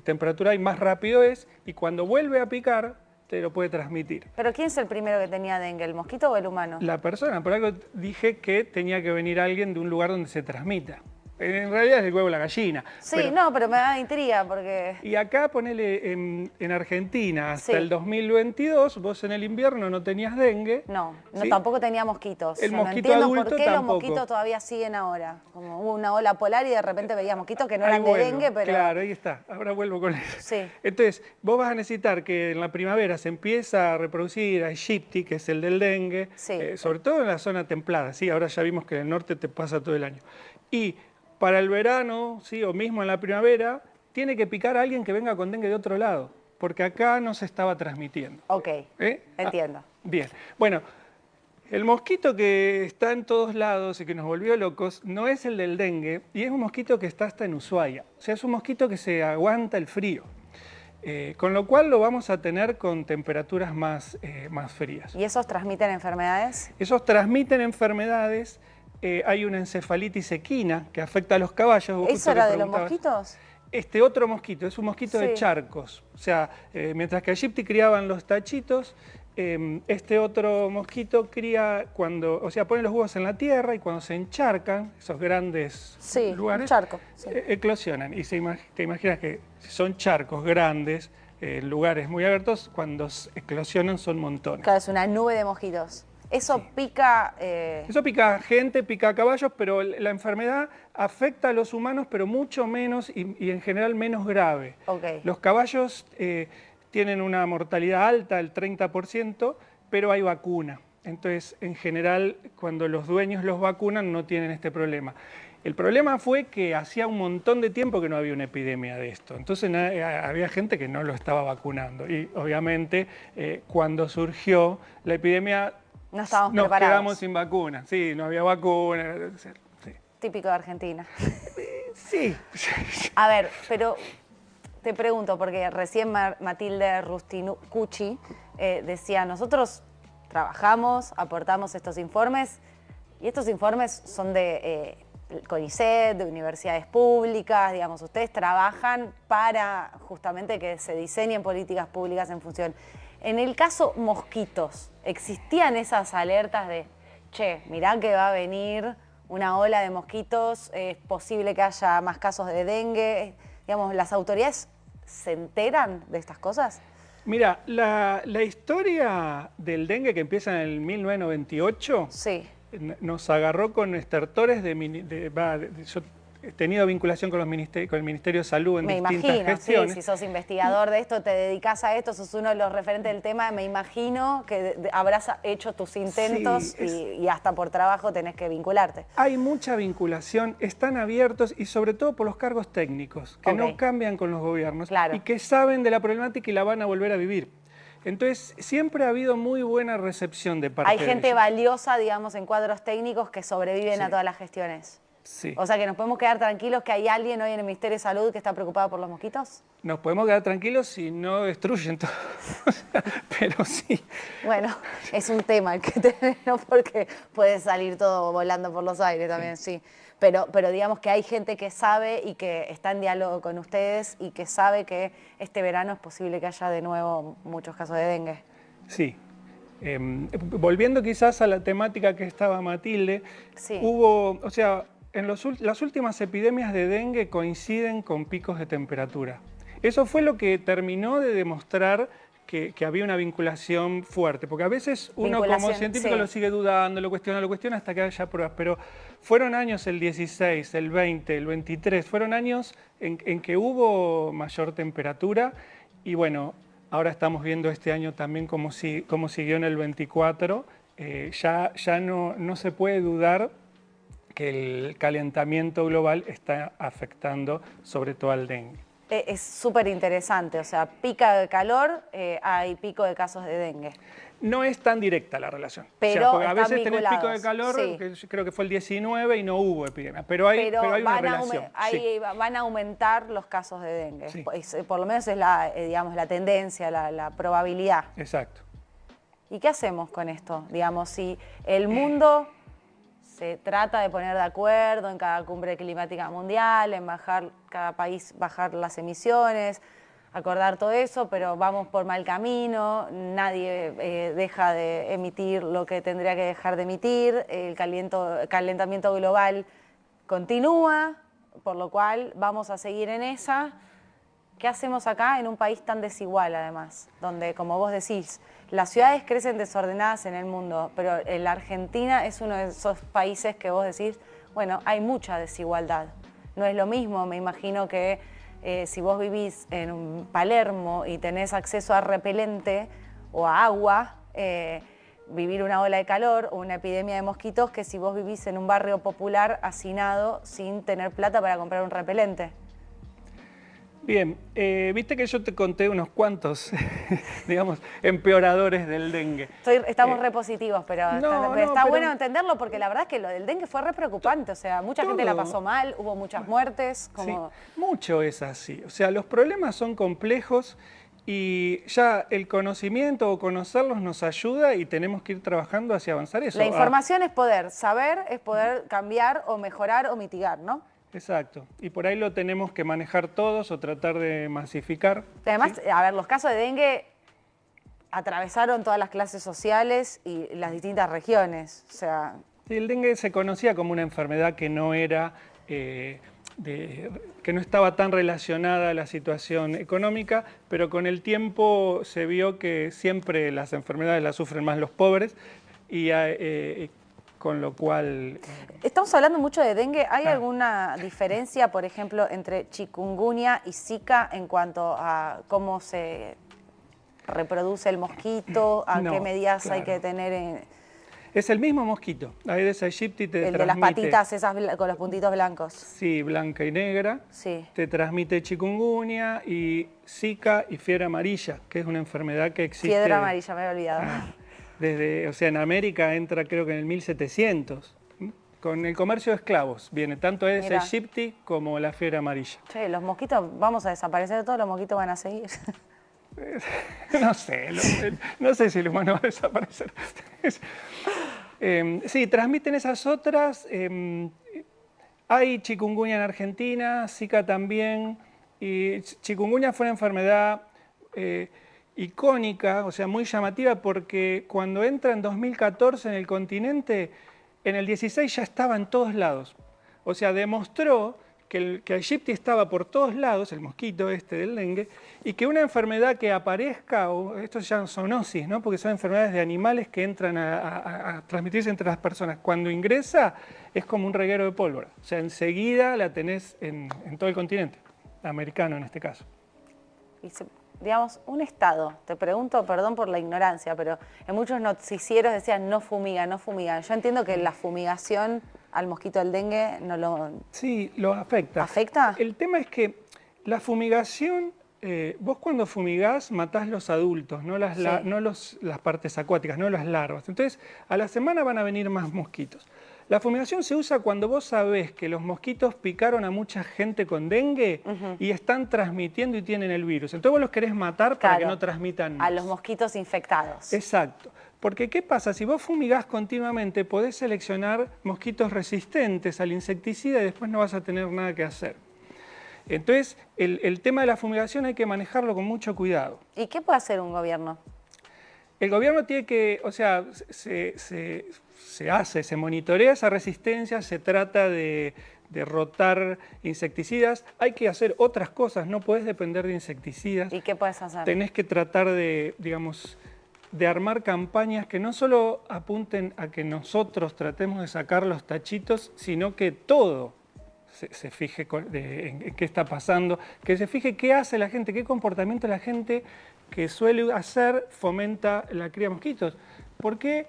Speaker 7: temperatura hay, más rápido es, y cuando vuelve a picar, te lo puede transmitir.
Speaker 1: ¿Pero quién es el primero que tenía dengue, el mosquito o el humano?
Speaker 7: La persona, por algo dije que tenía que venir alguien de un lugar donde se transmita. En realidad es el huevo de la gallina.
Speaker 1: Sí, pero me da intriga porque...
Speaker 7: Y acá ponele en Argentina, hasta el 2022, vos en el invierno no tenías dengue.
Speaker 1: No, tampoco tenía mosquitos.
Speaker 7: El mosquito
Speaker 1: no entiendo
Speaker 7: adulto
Speaker 1: por qué
Speaker 7: tampoco.
Speaker 1: los mosquitos todavía siguen ahora. Como hubo una ola polar y de repente veías mosquitos que no eran de dengue, pero...
Speaker 7: Claro, ahí está. Ahora vuelvo con eso.
Speaker 1: Sí.
Speaker 7: Entonces, vos vas a necesitar que en la primavera se empieza a reproducir a Aegypti, que es el del dengue, sobre todo en la zona templada. Sí, ahora ya vimos que en el norte te pasa todo el año. Y para el verano, o mismo en la primavera, tiene que picar a alguien que venga con dengue de otro lado, porque acá no se estaba transmitiendo.
Speaker 1: Ok, entiendo.
Speaker 7: Bien, bueno, el mosquito que está en todos lados y que nos volvió locos no es el del dengue, y es un mosquito que está hasta en Ushuaia. O sea, es un mosquito que se aguanta el frío. Con lo cual lo vamos a tener con temperaturas más frías.
Speaker 1: ¿Y esos transmiten enfermedades?
Speaker 7: Esos transmiten enfermedades. Hay una encefalitis equina que afecta a los caballos.
Speaker 1: ¿Eso era de los mosquitos?
Speaker 7: Este otro mosquito, es un mosquito de charcos. O sea, mientras que a Aegypti criaban los tachitos, este otro mosquito cría cuando, o sea, pone los huevos en la tierra y cuando se encharcan, esos grandes lugares, eclosionan. Y te imaginas que si son charcos grandes, lugares muy abiertos, cuando eclosionan son montones.
Speaker 1: Claro, es una nube de mosquitos. Eso pica...
Speaker 7: Eso pica a gente, pica a caballos, pero la enfermedad afecta a los humanos, pero mucho menos y en general menos grave. Los caballos tienen una mortalidad alta, el 30%, pero hay vacuna. Entonces, en general, cuando los dueños los vacunan, no tienen este problema. El problema fue que hacía un montón de tiempo que no había una epidemia de esto. Entonces había gente que no lo estaba vacunando. Y obviamente, cuando surgió la epidemia,
Speaker 1: no estábamos
Speaker 7: nos
Speaker 1: preparados.
Speaker 7: quedamos sin vacuna. Sí, no había vacuna. Sí.
Speaker 1: Típico de Argentina.
Speaker 7: Sí.
Speaker 1: A ver, pero te pregunto, porque recién Matilde Rusticucci decía, nosotros trabajamos, aportamos estos informes, y estos informes son de CONICET, de universidades públicas, digamos, ustedes trabajan para justamente que se diseñen políticas públicas en función. En el caso mosquitos, ¿existían esas alertas de, che, mirá que va a venir una ola de mosquitos, es posible que haya más casos de dengue? Digamos, ¿las autoridades se enteran de estas cosas?
Speaker 7: Mira, la historia del dengue que empieza en el 1998 nos agarró con estertores yo he tenido vinculación con el Ministerio de Salud en distintas gestiones.
Speaker 1: Sí, si sos investigador de esto, te dedicás a esto, sos uno de los referentes del tema, me imagino que habrás hecho tus intentos y hasta por trabajo tenés que vincularte.
Speaker 7: Hay mucha vinculación, están abiertos y sobre todo por los cargos técnicos, que no cambian con los gobiernos y que saben de la problemática y la van a volver a vivir. Entonces, siempre ha habido muy buena recepción de parte de ellos.
Speaker 1: Hay gente valiosa, digamos, en cuadros técnicos que sobreviven a todas las gestiones.
Speaker 7: Sí.
Speaker 1: O sea, que nos podemos quedar tranquilos que hay alguien hoy en el Ministerio de Salud que está preocupado por los mosquitos.
Speaker 7: Nos podemos quedar tranquilos si no destruyen todo. Pero sí.
Speaker 1: Bueno, es un tema el que tenemos porque puede salir todo volando por los aires también, sí. Pero digamos que hay gente que sabe y que está en diálogo con ustedes y que sabe que este verano es posible que haya de nuevo muchos casos de dengue.
Speaker 7: Sí. Volviendo quizás a la temática que estaba Matilde, o sea, las últimas epidemias de dengue coinciden con picos de temperatura. Eso fue lo que terminó de demostrar que había una vinculación fuerte, porque a veces uno como científico lo sigue dudando, lo cuestiona hasta que haya pruebas, pero fueron años el 16, el 20, el 23, fueron años en que hubo mayor temperatura y bueno, ahora estamos viendo este año también cómo siguió en el 24, ya no se puede dudar que el calentamiento global está afectando sobre todo al dengue.
Speaker 1: Es súper interesante, o sea, pica de calor, hay pico de casos de dengue.
Speaker 7: No es tan directa la relación.
Speaker 1: Pero
Speaker 7: o sea, porque a veces tenés pico de calor, que creo que fue el 19 y no hubo epidemia, pero hay una relación.
Speaker 1: Van a aumentar los casos de dengue, por lo menos es digamos, la tendencia, la probabilidad.
Speaker 7: Exacto.
Speaker 1: ¿Y qué hacemos con esto? Digamos, si el mundo se trata de poner de acuerdo en cada cumbre climática mundial, en cada país bajar las emisiones, acordar todo eso, pero vamos por mal camino, nadie deja de emitir lo que tendría que dejar de emitir, el calentamiento global continúa, por lo cual vamos a seguir en esa. ¿Qué hacemos acá en un país tan desigual además? Donde, como vos decís, las ciudades crecen desordenadas en el mundo, pero en la Argentina es uno de esos países que vos decís, bueno, hay mucha desigualdad. No es lo mismo, me imagino que si vos vivís en un Palermo y tenés acceso a repelente o a agua, vivir una ola de calor o una epidemia de mosquitos, que si vos vivís en un barrio popular hacinado sin tener plata para comprar un repelente.
Speaker 7: Bien, viste que yo te conté unos cuantos, digamos, empeoradores del dengue.
Speaker 1: Estamos repositivos, pero está
Speaker 7: pero
Speaker 1: bueno entenderlo porque la verdad es que lo del dengue fue re preocupante. O sea, mucha gente la pasó mal, hubo muchas muertes. Como...
Speaker 7: Sí, mucho es así. O sea, los problemas son complejos y ya el conocimiento o conocerlos nos ayuda y tenemos que ir trabajando hacia avanzar eso.
Speaker 1: La información es poder, saber es poder cambiar o mejorar o mitigar, ¿no?
Speaker 7: Exacto, y por ahí lo tenemos que manejar todos o tratar de masificar.
Speaker 1: Además,
Speaker 7: ¿sí?
Speaker 1: A ver, los casos de dengue atravesaron todas las clases sociales y las distintas regiones, o sea...
Speaker 7: Sí, el dengue se conocía como una enfermedad que no era, que no estaba tan relacionada a la situación económica, pero con el tiempo se vio que siempre las enfermedades las sufren más los pobres y con lo cual...
Speaker 1: Estamos hablando mucho de dengue. ¿Hay alguna diferencia, por ejemplo, entre chikungunya y Zika en cuanto a cómo se reproduce el mosquito? ¿A qué medidas hay que tener?
Speaker 7: Es el mismo mosquito. Aedes aegypti te
Speaker 1: el
Speaker 7: transmite...
Speaker 1: de las patitas esas con los puntitos blancos.
Speaker 7: Sí, blanca y negra.
Speaker 1: Sí.
Speaker 7: Te transmite chikungunya y Zika y fiebre amarilla, que es una enfermedad que existe...
Speaker 1: Fiebre amarilla, me he olvidado.
Speaker 7: O sea, en América entra creo que en el 1700, con el comercio de esclavos. Viene tanto Aedes aegypti como la fiebre amarilla.
Speaker 1: Che, los mosquitos, vamos a desaparecer todos, los mosquitos van a seguir.
Speaker 7: No sé si el humano va a desaparecer. Sí, transmiten esas otras. Hay chikungunya en Argentina, Zika también. Y chikungunya fue una enfermedad... icónica, o sea, muy llamativa, porque cuando entra en 2014 en el continente, en el 16 ya estaba en todos lados. O sea, demostró que Aegypti estaba por todos lados, el mosquito este del dengue, y que una enfermedad que aparezca, o esto se llama zoonosis, ¿no? Porque son enfermedades de animales que entran a transmitirse entre las personas. Cuando ingresa es como un reguero de pólvora. O sea, enseguida la tenés en todo el continente, americano en este caso.
Speaker 1: Digamos, un estado, te pregunto, perdón por la ignorancia, pero en muchos noticieros decían no fumiga, no fumiga. Yo entiendo que la fumigación al mosquito del dengue no lo...
Speaker 7: Sí, lo afecta.
Speaker 1: ¿Afecta?
Speaker 7: El tema es que la fumigación, vos cuando fumigás matás los adultos, no las partes acuáticas, no las larvas. Entonces, a la semana van a venir más mosquitos. La fumigación se usa cuando vos sabés que los mosquitos picaron a mucha gente con dengue y están transmitiendo y tienen el virus. Entonces vos los querés matar para que no transmitan más.
Speaker 1: A los mosquitos infectados.
Speaker 7: Exacto. Porque ¿qué pasa? Si vos fumigás continuamente, podés seleccionar mosquitos resistentes al insecticida y después no vas a tener nada que hacer. Entonces, el tema de la fumigación hay que manejarlo con mucho cuidado.
Speaker 1: ¿Y qué puede hacer un gobierno?
Speaker 7: El gobierno tiene que, o sea, se monitorea esa resistencia, se trata de rotar insecticidas. Hay que hacer otras cosas, no podés depender de insecticidas.
Speaker 1: ¿Y qué puedes hacer?
Speaker 7: Tenés que tratar de, digamos, de armar campañas que no solo apunten a que nosotros tratemos de sacar los tachitos, sino que todo se fije en qué está pasando, que se fije qué hace la gente, qué comportamiento la gente que suele hacer fomenta la cría de mosquitos. Porque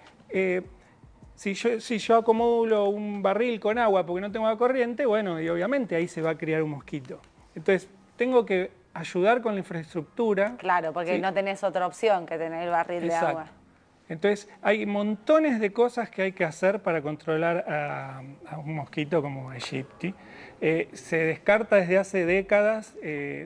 Speaker 7: si yo acumulo un barril con agua porque no tengo agua corriente, bueno, y obviamente ahí se va a criar un mosquito. Entonces, tengo que ayudar con la infraestructura.
Speaker 1: Claro, porque no tenés otra opción que tener el barril de agua.
Speaker 7: Entonces, hay montones de cosas que hay que hacer para controlar a un mosquito como Aegypti. Se descarta desde hace décadas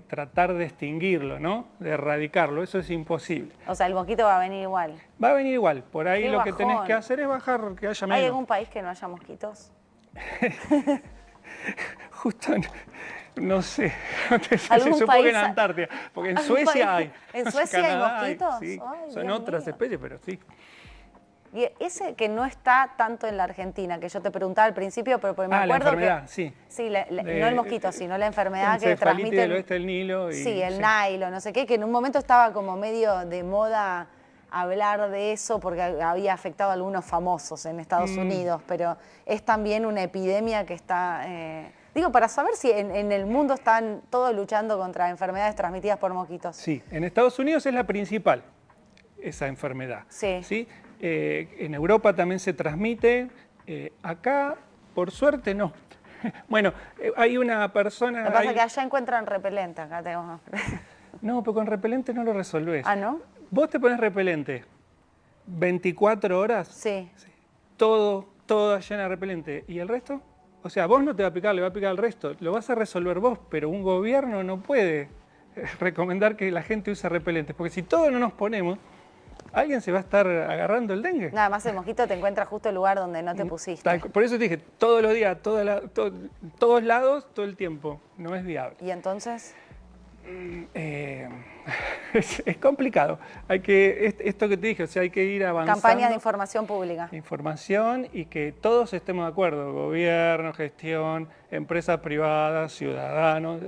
Speaker 7: tratar de extinguirlo, ¿no? De erradicarlo, eso es imposible.
Speaker 1: O sea, el mosquito va a venir igual.
Speaker 7: Va a venir igual, por ahí lo que
Speaker 1: bajón.
Speaker 7: tenés que hacer es bajar, que haya menos.
Speaker 1: ¿Hay algún país que no haya mosquitos?
Speaker 7: Justo, no sé,
Speaker 1: supongo
Speaker 7: que en Antártida, porque en Suecia hay.
Speaker 1: ¿En Suecia
Speaker 7: Canadá
Speaker 1: hay mosquitos?
Speaker 7: Sí.
Speaker 1: Ay,
Speaker 7: son
Speaker 1: Dios
Speaker 7: otras
Speaker 1: mío.
Speaker 7: especies, pero sí.
Speaker 1: Y ese que no está tanto en la Argentina, que yo te preguntaba al principio, pero me acuerdo
Speaker 7: la enfermedad, sí.
Speaker 1: Sí, no el mosquito, sino la enfermedad que transmite...
Speaker 7: del oeste del Nilo.
Speaker 1: Sí, el Nilo, no sé qué, que en un momento estaba como medio de moda hablar de eso porque había afectado a algunos famosos en Estados Unidos, pero es también una epidemia que está... digo, para saber si en el mundo están todos luchando contra enfermedades transmitidas por mosquitos.
Speaker 7: Sí, en Estados Unidos es la principal, esa enfermedad.
Speaker 1: Sí.
Speaker 7: ¿Sí? En Europa también se transmite, acá por suerte no. Bueno, hay una persona...
Speaker 1: Lo que pasa es que allá encuentran repelente, acá tenemos...
Speaker 7: No, pero con repelente no lo resolvés.
Speaker 1: Ah, ¿no?
Speaker 7: Vos te pones repelente 24 horas,
Speaker 1: Sí.
Speaker 7: todo llena de repelente. ¿Y el resto? O sea, vos no te va a picar, le va a picar al resto. Lo vas a resolver vos, pero un gobierno no puede recomendar que la gente use repelentes. Porque si todos no nos ponemos, alguien se va a estar agarrando el dengue.
Speaker 1: Nada más el mosquito te encuentra justo el lugar donde no te pusiste.
Speaker 7: Por eso te dije, todos los días, todos lados, todo el tiempo. No es viable.
Speaker 1: ¿Y entonces?
Speaker 7: Es complicado. Esto que te dije, o sea, hay que ir avanzando.
Speaker 1: Campañas de información pública.
Speaker 7: Información y que todos estemos de acuerdo, gobierno, gestión, empresas privadas, ciudadanos.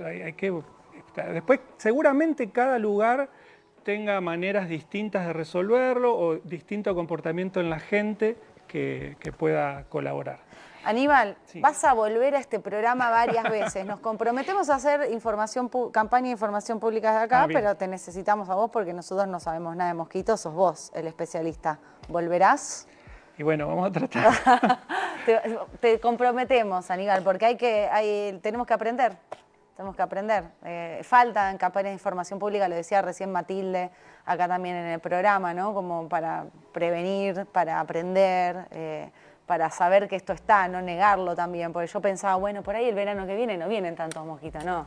Speaker 7: Después, seguramente cada lugar tenga maneras distintas de resolverlo o distinto comportamiento en la gente que pueda colaborar.
Speaker 1: Aníbal,
Speaker 7: Sí.
Speaker 1: vas a volver a este programa varias veces. Nos comprometemos a hacer campaña de información pública de acá, pero te necesitamos a vos porque nosotros no sabemos nada de mosquitos, sos vos el especialista. ¿Volverás?
Speaker 7: Y bueno, vamos a tratar.
Speaker 1: Te comprometemos, Aníbal, porque tenemos que aprender. Tenemos que aprender. Faltan campañas de información pública, lo decía recién Matilde, acá también en el programa, ¿no? Como para prevenir, para aprender, para saber que esto está, no negarlo también, porque yo pensaba, bueno, por ahí el verano que viene no vienen tantos mosquitos, no.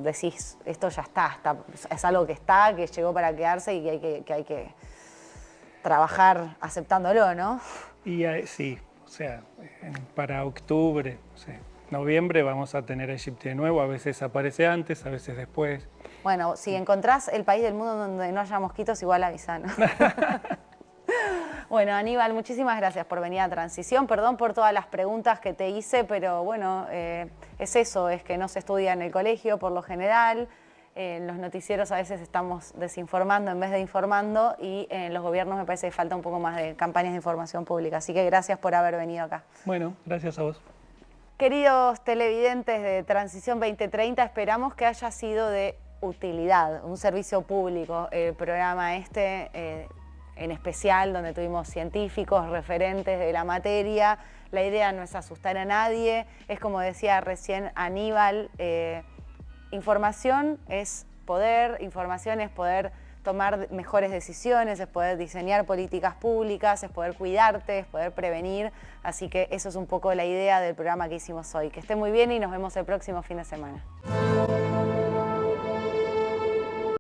Speaker 1: Decís, esto ya está, es algo que está, que llegó para quedarse y que hay que trabajar aceptándolo, ¿no?
Speaker 7: Y sí, o sea, para octubre, no sé, noviembre vamos a tener Egipto de nuevo, a veces aparece antes, a veces después.
Speaker 1: Bueno, si encontrás el país del mundo donde no haya mosquitos, igual avisanos. Bueno, Aníbal, muchísimas gracias por venir a Transición. Perdón por todas las preguntas que te hice, pero bueno, es eso, es que no se estudia en el colegio por lo general. En los noticieros a veces estamos desinformando en vez de informando y en los gobiernos me parece que falta un poco más de campañas de información pública. Así que gracias por haber venido acá.
Speaker 7: Bueno, gracias a vos.
Speaker 1: Queridos televidentes de Transición 2030, esperamos que haya sido de utilidad, un servicio público, el programa en especial, donde tuvimos científicos, referentes de la materia. La idea no es asustar a nadie, es como decía recién Aníbal, información es poder tomar mejores decisiones, es poder diseñar políticas públicas, es poder cuidarte, es poder prevenir. Así que eso es un poco la idea del programa que hicimos hoy. Que esté muy bien y nos vemos el próximo fin de semana.